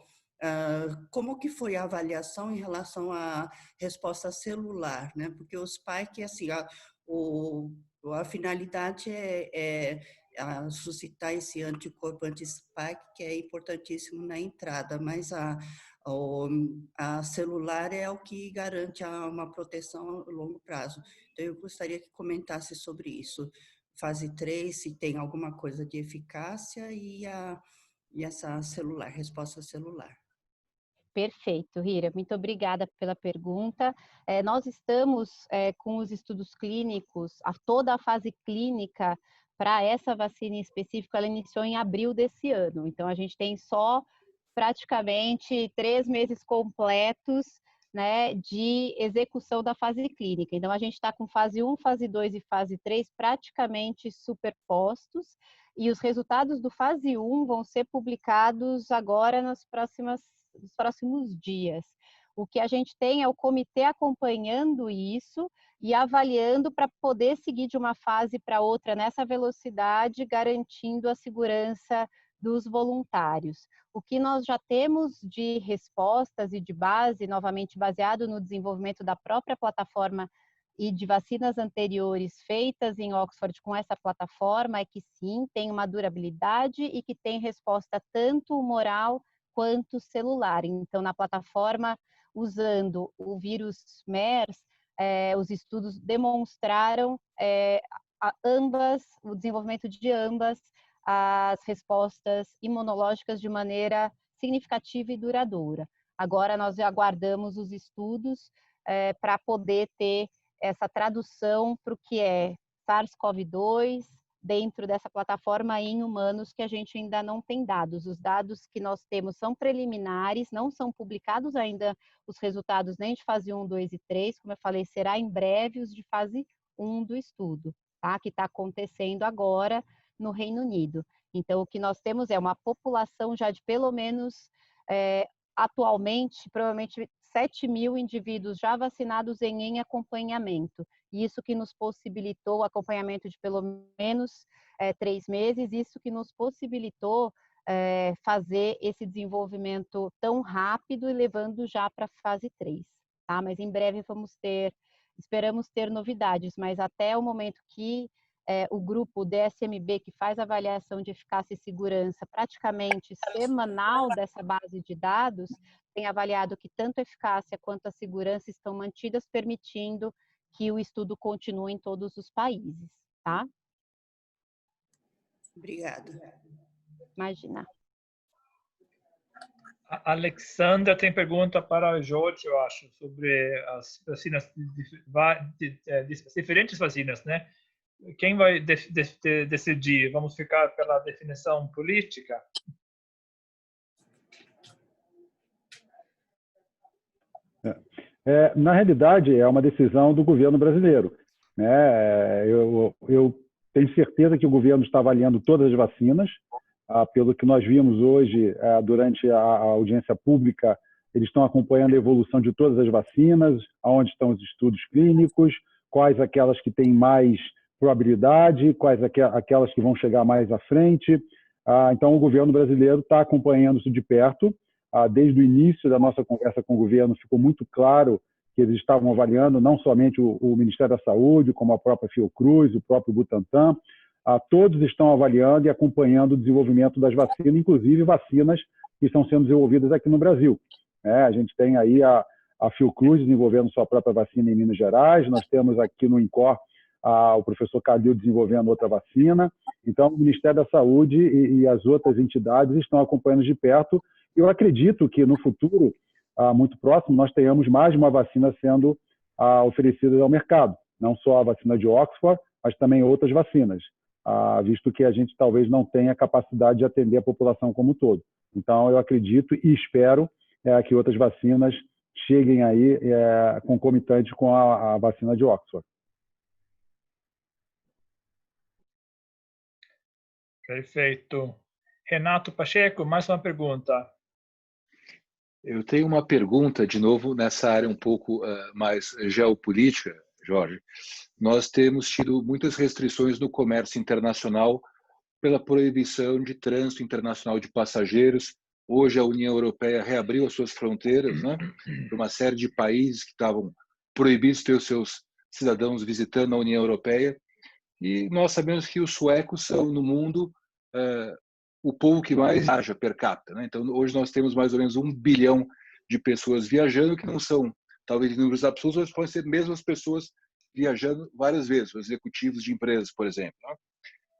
como que foi a avaliação em relação à resposta celular, né? Porque os spike, assim, a finalidade é suscitar esse anticorpo anti-spike, que é importantíssimo na entrada, mas a celular é o que garante uma proteção a longo prazo. Então, eu gostaria que comentasse sobre isso. Fase 3, se tem alguma coisa de eficácia e essa resposta celular. Perfeito, Hira. Muito obrigada pela pergunta. Nós estamos com os estudos clínicos, toda a fase clínica para essa vacina em específico, ela iniciou em abril desse ano. Então, a gente tem só praticamente 3 meses completos, né, de execução da fase clínica. Então, a gente está com fase 1, fase 2 e fase 3 praticamente superpostos, e os resultados do fase 1 vão ser publicados agora nos próximos dias. O que a gente tem é o comitê acompanhando isso e avaliando para poder seguir de uma fase para outra nessa velocidade, garantindo a segurança dos voluntários. O que nós já temos de respostas e de base, novamente baseado no desenvolvimento da própria plataforma e de vacinas anteriores feitas em Oxford com essa plataforma, é que sim, tem uma durabilidade e que tem resposta tanto humoral quanto celular. Então, na plataforma, usando o vírus MERS, os estudos demonstraram o desenvolvimento de ambas as respostas imunológicas de maneira significativa e duradoura. Agora, nós aguardamos os estudos para poder ter essa tradução para o que é SARS-CoV-2 dentro dessa plataforma em humanos, que a gente ainda não tem dados. Os dados que nós temos são preliminares, não são publicados ainda os resultados nem de fase 1, 2 e 3, como eu falei, será em breve os de fase 1 do estudo, tá? Que está acontecendo agora no Reino Unido. Então, o que nós temos é uma população já de pelo menos, atualmente, provavelmente 7 mil indivíduos já vacinados em acompanhamento. Isso que nos possibilitou o acompanhamento de pelo menos 3 meses, isso que nos possibilitou fazer esse desenvolvimento tão rápido e levando já para a fase 3. Tá? Mas em breve esperamos ter novidades, mas até o momento que o grupo DSMB, que faz avaliação de eficácia e segurança praticamente semanal dessa base de dados, tem avaliado que tanto a eficácia quanto a segurança estão mantidas, permitindo que o estudo continue em todos os países, tá? Obrigada. Imagina. A Alexandra tem pergunta para o Jorge, eu acho, sobre as vacinas, diferentes vacinas, né? Quem vai decidir? Vamos ficar pela definição política? Na realidade, é uma decisão do governo brasileiro, né? Eu tenho certeza que o governo está avaliando todas as vacinas. Pelo que nós vimos hoje, durante a audiência pública, eles estão acompanhando a evolução de todas as vacinas, onde estão os estudos clínicos, quais aquelas que têm mais probabilidade, quais aquelas que vão chegar mais à frente. Então, o governo brasileiro está acompanhando isso de perto. Desde o início da nossa conversa com o governo, ficou muito claro que eles estavam avaliando não somente o Ministério da Saúde, como a própria Fiocruz, o próprio Butantan. Todos estão avaliando e acompanhando o desenvolvimento das vacinas, inclusive vacinas que estão sendo desenvolvidas aqui no Brasil. A gente tem aí a Fiocruz desenvolvendo sua própria vacina em Minas Gerais, nós temos aqui no INCOR o professor Calil desenvolvendo outra vacina. Então, o Ministério da Saúde e as outras entidades estão acompanhando de perto. Eu acredito que no futuro, muito próximo, nós tenhamos mais de uma vacina sendo oferecida ao mercado. Não só a vacina de Oxford, mas também outras vacinas, visto que a gente talvez não tenha capacidade de atender a população como um todo. Então, eu acredito e espero que outras vacinas cheguem aí concomitante com a vacina de Oxford. Perfeito. Renato Pacheco, mais uma pergunta. Eu tenho uma pergunta, de novo, nessa área um pouco mais geopolítica, Jorge. Nós temos tido muitas restrições no comércio internacional pela proibição de trânsito internacional de passageiros. Hoje a União Europeia reabriu as suas fronteiras, né, para uma série de países que estavam proibidos de ter os seus cidadãos visitando a União Europeia. E nós sabemos que os suecos são, no mundo, o povo que mais viaja per capita, né? Então, hoje nós temos mais ou menos 1 bilhão de pessoas viajando, que não são, talvez, números absolutos, mas podem ser mesmo as pessoas viajando várias vezes, os executivos de empresas, por exemplo. Né?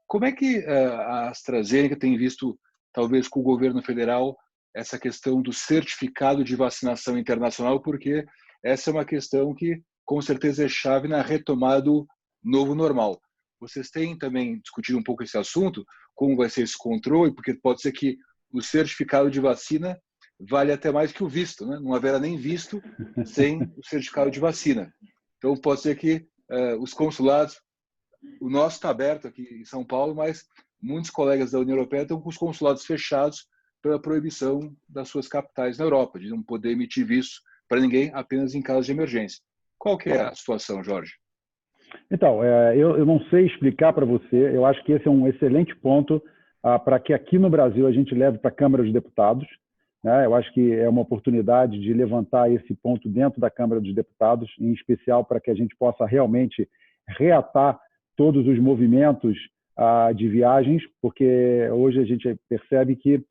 Como é que a AstraZeneca tem visto, talvez com o governo federal, essa questão do certificado de vacinação internacional? Porque essa é uma questão que, com certeza, é chave na retomada do novo normal. Vocês têm também discutido um pouco esse assunto, como vai ser esse controle, porque pode ser que o certificado de vacina vale até mais que o visto, né? Não haverá nem visto sem o certificado de vacina. Então, pode ser que os consulados, o nosso está aberto aqui em São Paulo, mas muitos colegas da União Europeia estão com os consulados fechados pela proibição das suas capitais na Europa, de não poder emitir visto para ninguém apenas em caso de emergência. Qual que é a situação, Jorge? Então, eu não sei explicar para você, eu acho que esse é um excelente ponto para que aqui no Brasil a gente leve para a Câmara dos Deputados. Né? Eu acho que é uma oportunidade de levantar esse ponto dentro da Câmara dos Deputados, em especial para que a gente possa realmente reatar todos os movimentos de viagens, porque hoje a gente percebe que,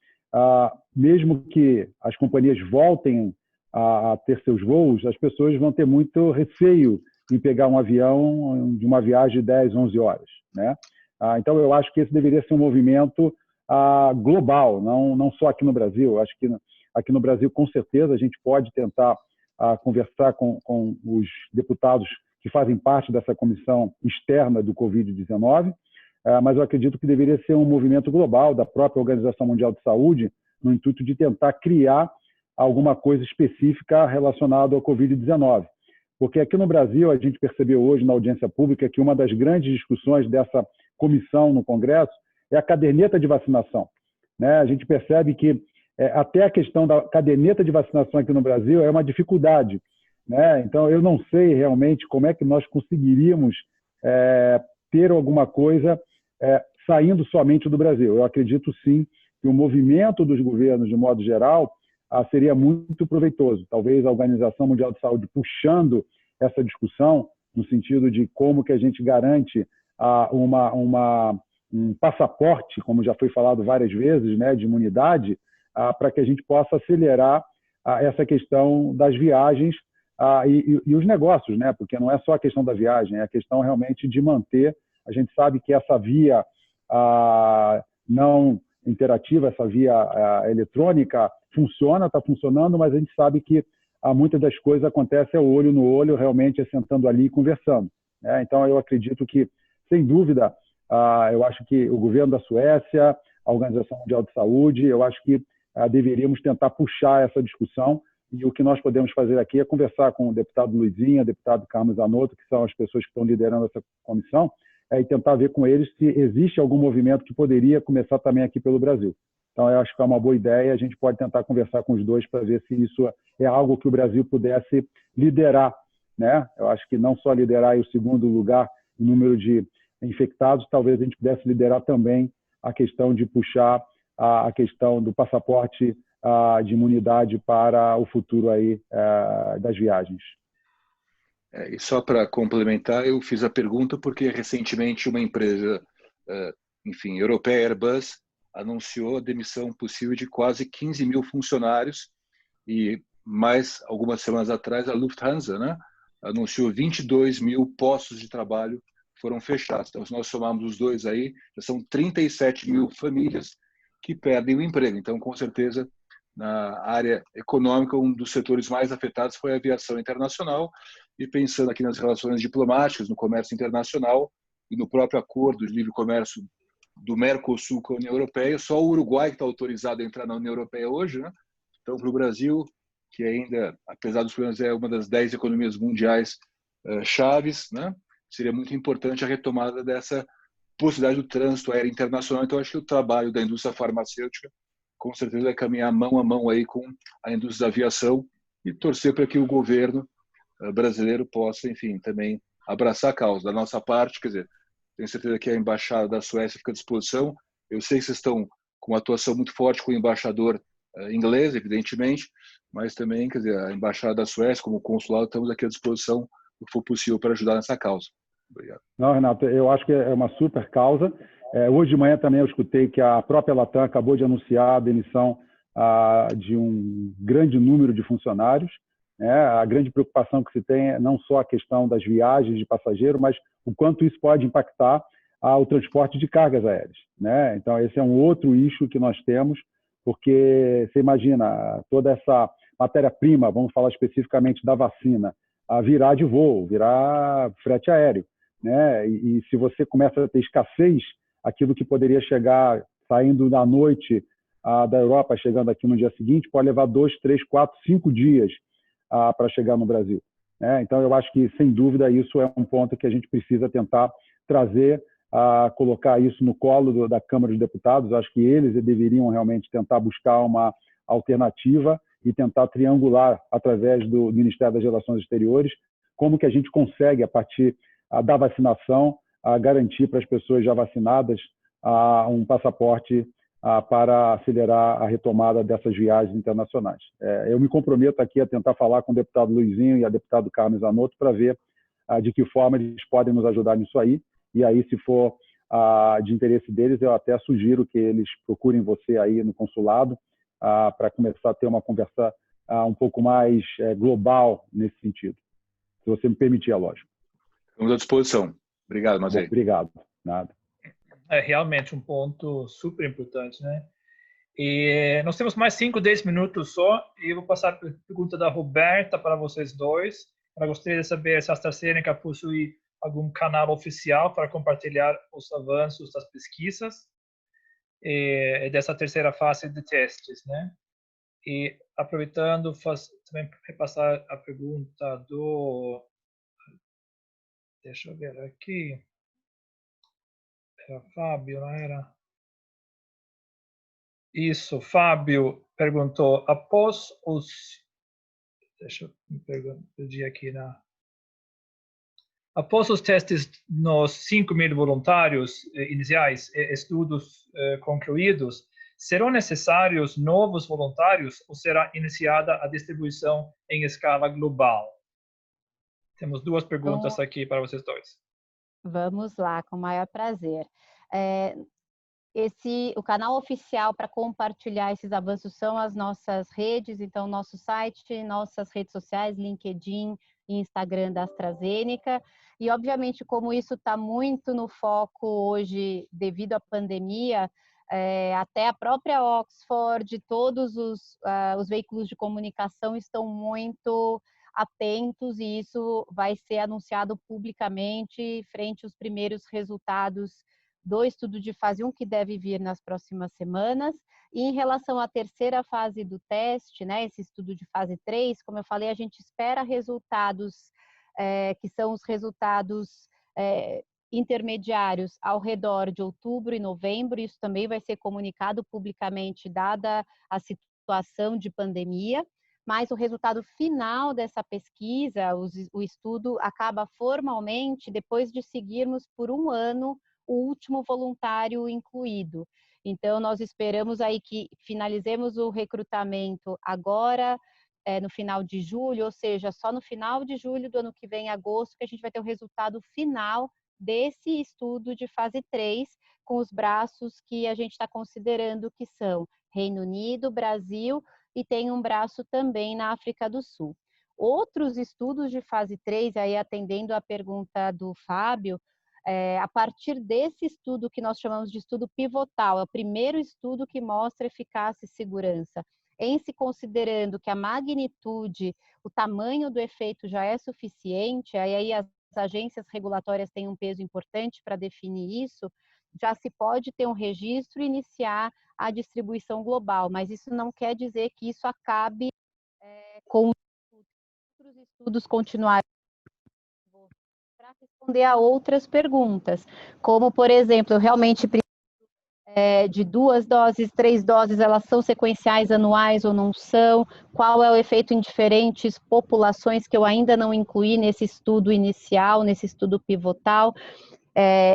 mesmo que as companhias voltem a ter seus voos, as pessoas vão ter muito receio em pegar um avião de uma viagem de 10, 11 horas. Né? Então, eu acho que esse deveria ser um movimento global, não só aqui no Brasil. Eu acho que aqui no Brasil, com certeza, a gente pode tentar conversar com os deputados que fazem parte dessa comissão externa do Covid-19, mas eu acredito que deveria ser um movimento global da própria Organização Mundial de Saúde, no intuito de tentar criar alguma coisa específica relacionada ao Covid-19. Porque aqui no Brasil, a gente percebeu hoje na audiência pública que uma das grandes discussões dessa comissão no Congresso é a caderneta de vacinação. Né? A gente percebe que até a questão da caderneta de vacinação aqui no Brasil é uma dificuldade. Né? Então, eu não sei realmente como é que nós conseguiríamos ter alguma coisa saindo somente do Brasil. Eu acredito, sim, que o movimento dos governos, de modo geral, seria muito proveitoso. Talvez a Organização Mundial de Saúde puxando essa discussão no sentido de como que a gente garante um passaporte, como já foi falado várias vezes, né, de imunidade, para que a gente possa acelerar essa questão das viagens e os negócios, né? Porque não é só a questão da viagem, é a questão realmente de manter. A gente sabe que essa via não interativa, essa via eletrônica funciona, está funcionando, mas a gente sabe que muitas das coisas acontecem olho no olho, realmente sentando ali e conversando. Né? Então, eu acredito que, sem dúvida, eu acho que o governo da Suécia, a Organização Mundial de Saúde, eu acho que deveríamos tentar puxar essa discussão, e o que nós podemos fazer aqui é conversar com o deputado Luizinho, o deputado Carlos Zanotto, que são as pessoas que estão liderando essa comissão, e tentar ver com eles se existe algum movimento que poderia começar também aqui pelo Brasil. Então, eu acho que é uma boa ideia, a gente pode tentar conversar com os dois para ver se isso é algo que o Brasil pudesse liderar. Né? Eu acho que não só liderar o segundo lugar em número de infectados, talvez a gente pudesse liderar também a questão de puxar a questão do passaporte de imunidade para o futuro aí das viagens. E só para complementar, eu fiz a pergunta porque recentemente uma empresa, enfim, europeia, Airbus, anunciou a demissão possível de quase 15 mil funcionários e mais algumas semanas atrás a Lufthansa, né, anunciou 22 mil postos de trabalho foram fechados. Então, se nós somarmos os dois aí, já são 37 mil famílias que perdem o emprego. Então, com certeza, na área econômica, um dos setores mais afetados foi a aviação internacional. E pensando aqui nas relações diplomáticas, no comércio internacional e no próprio acordo de livre comércio do Mercosul com a União Europeia, só o Uruguai que está autorizado a entrar na União Europeia hoje, né? Então, para o Brasil, que ainda, apesar dos problemas, é uma das 10 economias mundiais chaves, né? Seria muito importante a retomada dessa possibilidade do trânsito aéreo internacional. Então, acho que o trabalho da indústria farmacêutica, com certeza, vai caminhar mão a mão aí com a indústria da aviação e torcer para que o governo brasileiro possa, enfim, também abraçar a causa. Da nossa parte, quer dizer, tenho certeza que a Embaixada da Suécia fica à disposição. Eu sei que vocês estão com uma atuação muito forte com o embaixador inglês, evidentemente, mas também, quer dizer, a Embaixada da Suécia, como consulado, estamos aqui à disposição, o que for possível, para ajudar nessa causa. Obrigado. Não, Renato, eu acho que é uma super causa. Hoje de manhã também eu escutei que a própria Latam acabou de anunciar a demissão de um grande número de funcionários. A grande preocupação que se tem é não só a questão das viagens de passageiro, mas o quanto isso pode impactar o transporte de cargas aéreas. Então, esse é um outro issue que nós temos, porque você imagina toda essa matéria-prima, vamos falar especificamente da vacina, virar de voo, virar frete aéreo. E se você começa a ter escassez, aquilo que poderia chegar saindo da noite da Europa, chegando aqui no dia seguinte, pode levar 2, 3, 4, 5 dias para chegar no Brasil. Então, eu acho que, sem dúvida, isso é um ponto que a gente precisa tentar trazer, colocar isso no colo da Câmara dos Deputados. Eu acho que eles deveriam realmente tentar buscar uma alternativa e tentar triangular, através do Ministério das Relações Exteriores, como que a gente consegue, a partir da vacinação, garantir para as pessoas já vacinadas um passaporte para acelerar a retomada dessas viagens internacionais. Eu me comprometo aqui a tentar falar com o deputado Luizinho e a deputada Carmen Zanotto para ver de que forma eles podem nos ajudar nisso aí. E aí, se for de interesse deles, eu até sugiro que eles procurem você aí no consulado para começar a ter uma conversa um pouco mais global nesse sentido. Se você me permitir, é lógico. Estamos à disposição. Obrigado, Mazei. Obrigado. Nada. É realmente um ponto super importante, né? E nós temos mais 5, 10 minutos só, e eu vou passar a pergunta da Roberta para vocês dois. Eu gostaria de saber se a AstraZeneca possui algum canal oficial para compartilhar os avanços das pesquisas dessa terceira fase de testes, né? E aproveitando, também repassar a pergunta do... Deixa eu ver aqui. Era Fábio, não era? Isso, Fábio perguntou, após os... Deixa eu me perdi aqui Após os testes nos 5.000 voluntários iniciais, estudos concluídos, serão necessários novos voluntários ou será iniciada a distribuição em escala global? Temos duas perguntas aqui para vocês dois. Vamos lá, com o maior prazer. O canal oficial para compartilhar esses avanços são as nossas redes, então nosso site, nossas redes sociais, LinkedIn e Instagram da AstraZeneca. E, obviamente, como isso está muito no foco hoje devido à pandemia, até a própria Oxford, todos os veículos de comunicação estão muito atentos e isso vai ser anunciado publicamente frente aos primeiros resultados do estudo de fase 1, que deve vir nas próximas semanas. E em relação à terceira fase do teste, né, esse estudo de fase 3, como eu falei, a gente espera resultados que são os resultados intermediários ao redor de outubro e novembro. Isso também vai ser comunicado publicamente, dada a situação de pandemia. mas o resultado final dessa pesquisa, o estudo acaba formalmente depois de seguirmos por 1 ano o último voluntário incluído. Então, nós esperamos aí que finalizemos o recrutamento agora, no final de julho, ou seja, só no final de julho do ano que vem, agosto, que a gente vai ter o resultado final desse estudo de fase 3, com os braços que a gente está considerando que são Reino Unido, Brasil e tem um braço também na África do Sul. Outros estudos de fase 3, aí atendendo a pergunta do Fábio, a partir desse estudo que nós chamamos de estudo pivotal, é o primeiro estudo que mostra eficácia e segurança, em se considerando que a magnitude, o tamanho do efeito já é suficiente, aí as agências regulatórias têm um peso importante para definir isso, já se pode ter um registro e iniciar a distribuição global, mas isso não quer dizer que isso acabe com outros estudos continuarem para responder a outras perguntas, como, por exemplo, eu realmente preciso de 2 doses, 3 doses, elas são sequenciais anuais ou não são? Qual é o efeito em diferentes populações que eu ainda não incluí nesse estudo inicial, nesse estudo pivotal?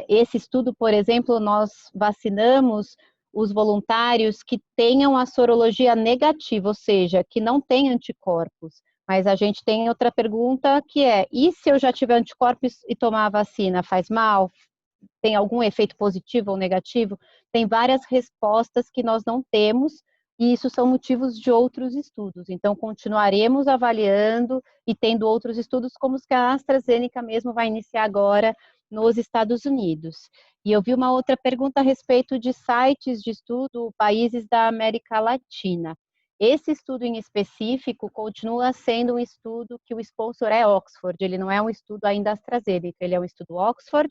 Esse estudo, por exemplo, nós vacinamos os voluntários que tenham a sorologia negativa, ou seja, que não têm anticorpos. Mas a gente tem outra pergunta que é, e se eu já tiver anticorpos e tomar a vacina, faz mal? Tem algum efeito positivo ou negativo? Tem várias respostas que nós não temos, e isso são motivos de outros estudos. Então, continuaremos avaliando e tendo outros estudos, como os que a AstraZeneca mesmo vai iniciar agora nos Estados Unidos. E eu vi uma outra pergunta a respeito de sites de estudo, países da América Latina. Esse estudo em específico continua sendo um estudo que o sponsor é Oxford, ele não é um estudo ainda AstraZeneca, ele é um estudo Oxford,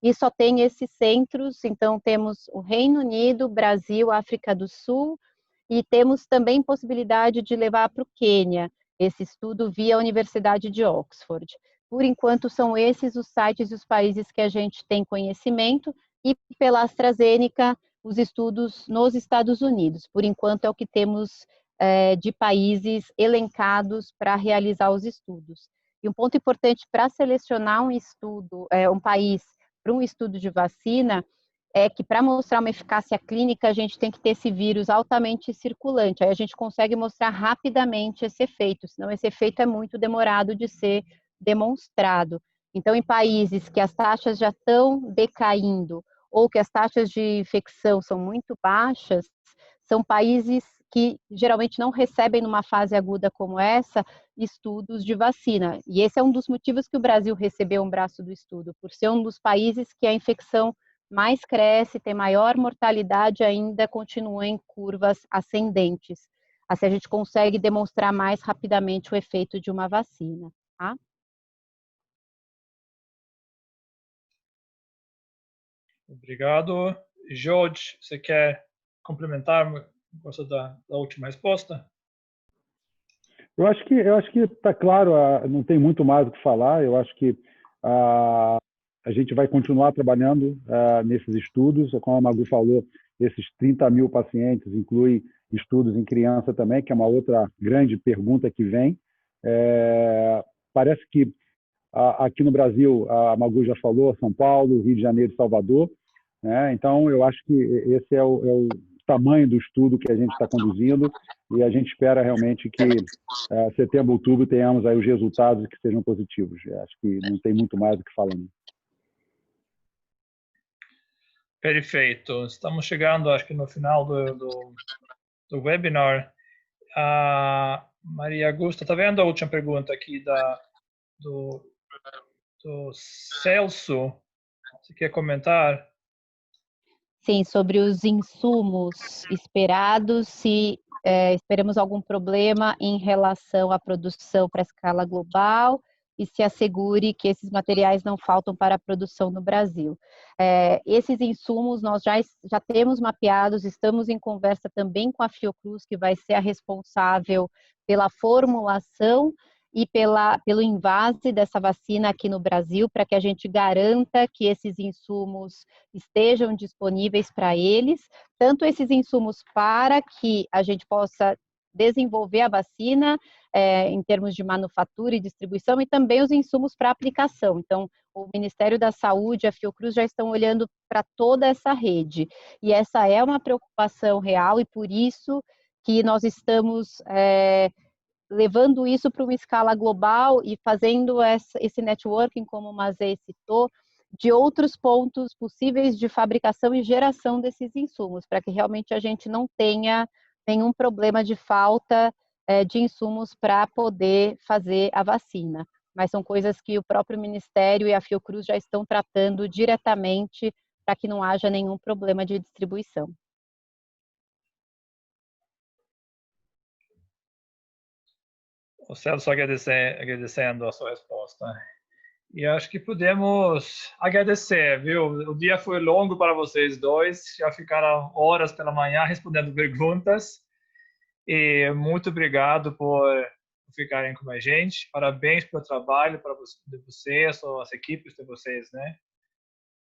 e só tem esses centros, então temos o Reino Unido, Brasil, África do Sul, e temos também possibilidade de levar para o Quênia, esse estudo via Universidade de Oxford. Por enquanto, são esses os sites e os países que a gente tem conhecimento, e pela AstraZeneca, os estudos nos Estados Unidos. Por enquanto, é o que temos de países elencados para realizar os estudos. E um ponto importante para selecionar um estudo, um país para um estudo de vacina, é que para mostrar uma eficácia clínica, a gente tem que ter esse vírus altamente circulante. Aí a gente consegue mostrar rapidamente esse efeito, senão esse efeito é muito demorado de ser demonstrado. Então, em países que as taxas já estão decaindo ou que as taxas de infecção são muito baixas, são países que geralmente não recebem numa fase aguda como essa estudos de vacina. E esse é um dos motivos que o Brasil recebeu um braço do estudo, por ser um dos países que a infecção mais cresce, tem maior mortalidade ainda, continua em curvas ascendentes. Assim a gente consegue demonstrar mais rapidamente o efeito de uma vacina. Tá? Obrigado. Jorge, você quer complementar da última resposta? Eu acho que está claro, não tem muito mais o que falar. Eu acho que a gente vai continuar trabalhando nesses estudos. Como a Magu falou, esses 30 mil pacientes inclui estudos em criança também, que é uma outra grande pergunta que vem. Parece que aqui no Brasil, a Magu já falou, São Paulo, Rio de Janeiro e Salvador. Então, eu acho que esse é o tamanho do estudo que a gente está conduzindo e a gente espera realmente que setembro, outubro, tenhamos aí os resultados que sejam positivos. Acho que não tem muito mais do que falar. Perfeito. Estamos chegando, acho que no final do webinar. Maria Augusta, está vendo a última pergunta aqui do Celso? Você quer comentar? Sim, sobre os insumos esperados, se esperamos algum problema em relação à produção para a escala global e se assegure que esses materiais não faltam para a produção no Brasil. Esses insumos nós já temos mapeados, estamos em conversa também com a Fiocruz, que vai ser a responsável pela formulação e pelo invase dessa vacina aqui no Brasil, para que a gente garanta que esses insumos estejam disponíveis para eles, tanto esses insumos para que a gente possa desenvolver a vacina em termos de manufatura e distribuição e também os insumos para aplicação. Então, o Ministério da Saúde e a Fiocruz já estão olhando para toda essa rede. E essa é uma preocupação real e por isso que nós estamos levando isso para uma escala global e fazendo esse networking, como o Mazei citou, de outros pontos possíveis de fabricação e geração desses insumos, para que realmente a gente não tenha nenhum problema de falta de insumos para poder fazer a vacina. Mas são coisas que o próprio Ministério e a Fiocruz já estão tratando diretamente para que não haja nenhum problema de distribuição. O Celso agradecendo a sua resposta. E acho que podemos agradecer, viu? O dia foi longo para vocês dois, já ficaram horas pela manhã respondendo perguntas. E muito obrigado por ficarem com a gente. Parabéns pelo trabalho de vocês, as equipes de vocês, né?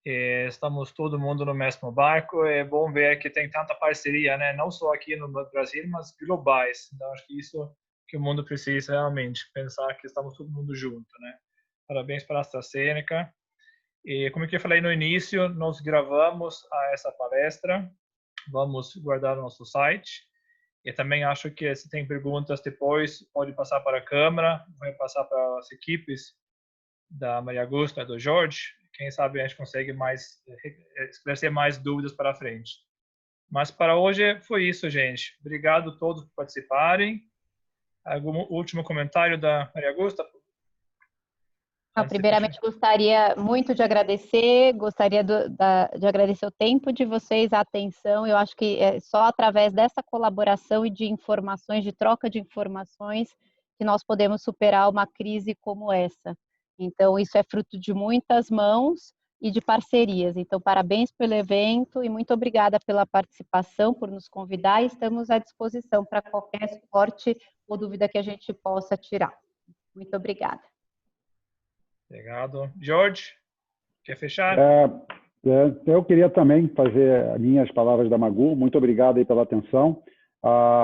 E estamos todo mundo no mesmo barco. É bom ver que tem tanta parceria, né? Não só aqui no Brasil, mas globais. Então acho que isso que o mundo precisa realmente, pensar que estamos todo mundo junto, né? Parabéns para a AstraZeneca. E como eu falei no início, nós gravamos essa palestra. Vamos guardar no nosso site. E também acho que se tem perguntas depois, pode passar para a Câmara, vai passar para as equipes da Maria Augusta e do Jorge. Quem sabe a gente consegue esclarecer mais dúvidas para frente. Mas para hoje foi isso, gente. Obrigado a todos por participarem. Algum último comentário da Maria Augusta? Primeiramente, gostaria muito de agradecer, de agradecer o tempo de vocês, a atenção. Eu acho que é só através dessa colaboração e de informações, de troca de informações, que nós podemos superar uma crise como essa. Então, isso é fruto de muitas mãos e de parcerias. Então, parabéns pelo evento e muito obrigada pela participação, por nos convidar. E estamos à disposição para qualquer suporte ou dúvida que a gente possa tirar. Muito obrigada. Obrigado. Jorge, quer fechar? Eu queria também fazer minhas palavras da Magu. Muito obrigado aí pela atenção.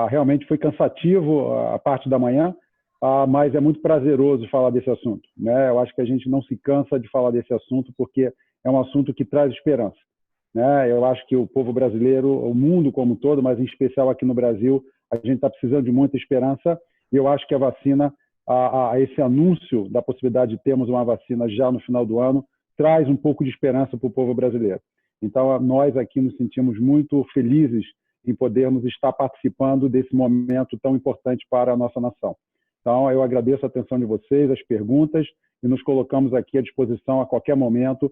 Realmente foi cansativo a parte da manhã, mas é muito prazeroso falar desse assunto, né? Eu acho que a gente não se cansa de falar desse assunto porque é um assunto que traz esperança, né? Eu acho que o povo brasileiro, o mundo como um todo, mas em especial aqui no Brasil, a gente está precisando de muita esperança e eu acho que a vacina, esse anúncio da possibilidade de termos uma vacina já no final do ano, traz um pouco de esperança para o povo brasileiro. Então, nós aqui nos sentimos muito felizes em podermos estar participando desse momento tão importante para a nossa nação. Então, eu agradeço a atenção de vocês, as perguntas, e nos colocamos aqui à disposição a qualquer momento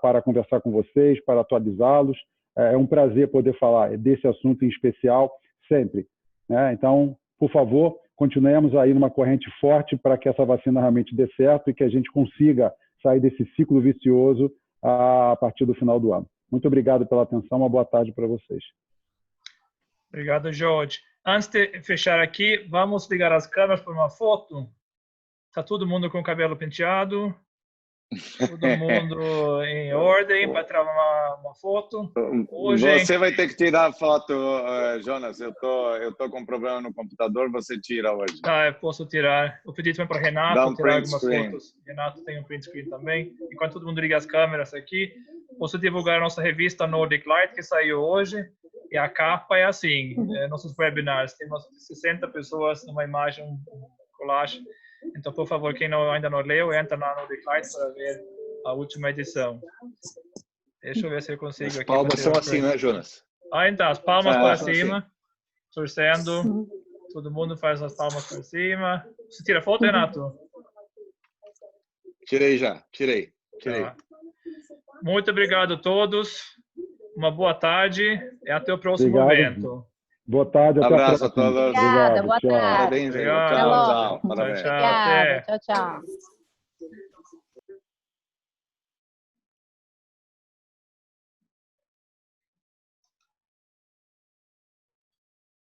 para conversar com vocês, para atualizá-los. É um prazer poder falar desse assunto em especial sempre, né? Então, por favor, continuemos aí numa corrente forte para que essa vacina realmente dê certo e que a gente consiga sair desse ciclo vicioso a partir do final do ano. Muito obrigado pela atenção, uma boa tarde para vocês. Obrigado, Jorge. Antes de fechar aqui, vamos ligar as câmeras para uma foto. Está todo mundo com o cabelo penteado? Todo mundo em ordem para tirar uma foto? Hoje, você vai ter que tirar a foto, Jonas. Eu tô com um problema no computador, você tira hoje. Eu posso tirar. Eu pedi também para Renato tirar algumas fotos. Renato tem um print screen também. Enquanto todo mundo liga as câmeras aqui, posso divulgar a nossa revista Nordic Light, que saiu hoje. E a capa é assim, nossos webinars. Temos 60 pessoas numa imagem, um collage. Então, por favor, quem ainda não leu, entra na Nordic Light para ver a última edição. Deixa eu ver se eu consigo as aqui. Palmas são assim, né, Jonas? Então, as palmas para cima, assim. torcendo. Todo mundo faz as palmas para cima. Você tira foto, Renato? Tirei já, tirei. Tá. Muito obrigado a todos. Uma boa tarde e até o próximo evento. Boa tarde, até abraço a próxima. a todos. Obrigada, boa tarde. Parabéns, Obrigado. tchau. Parabéns. Tchau, Obrigada, tchau.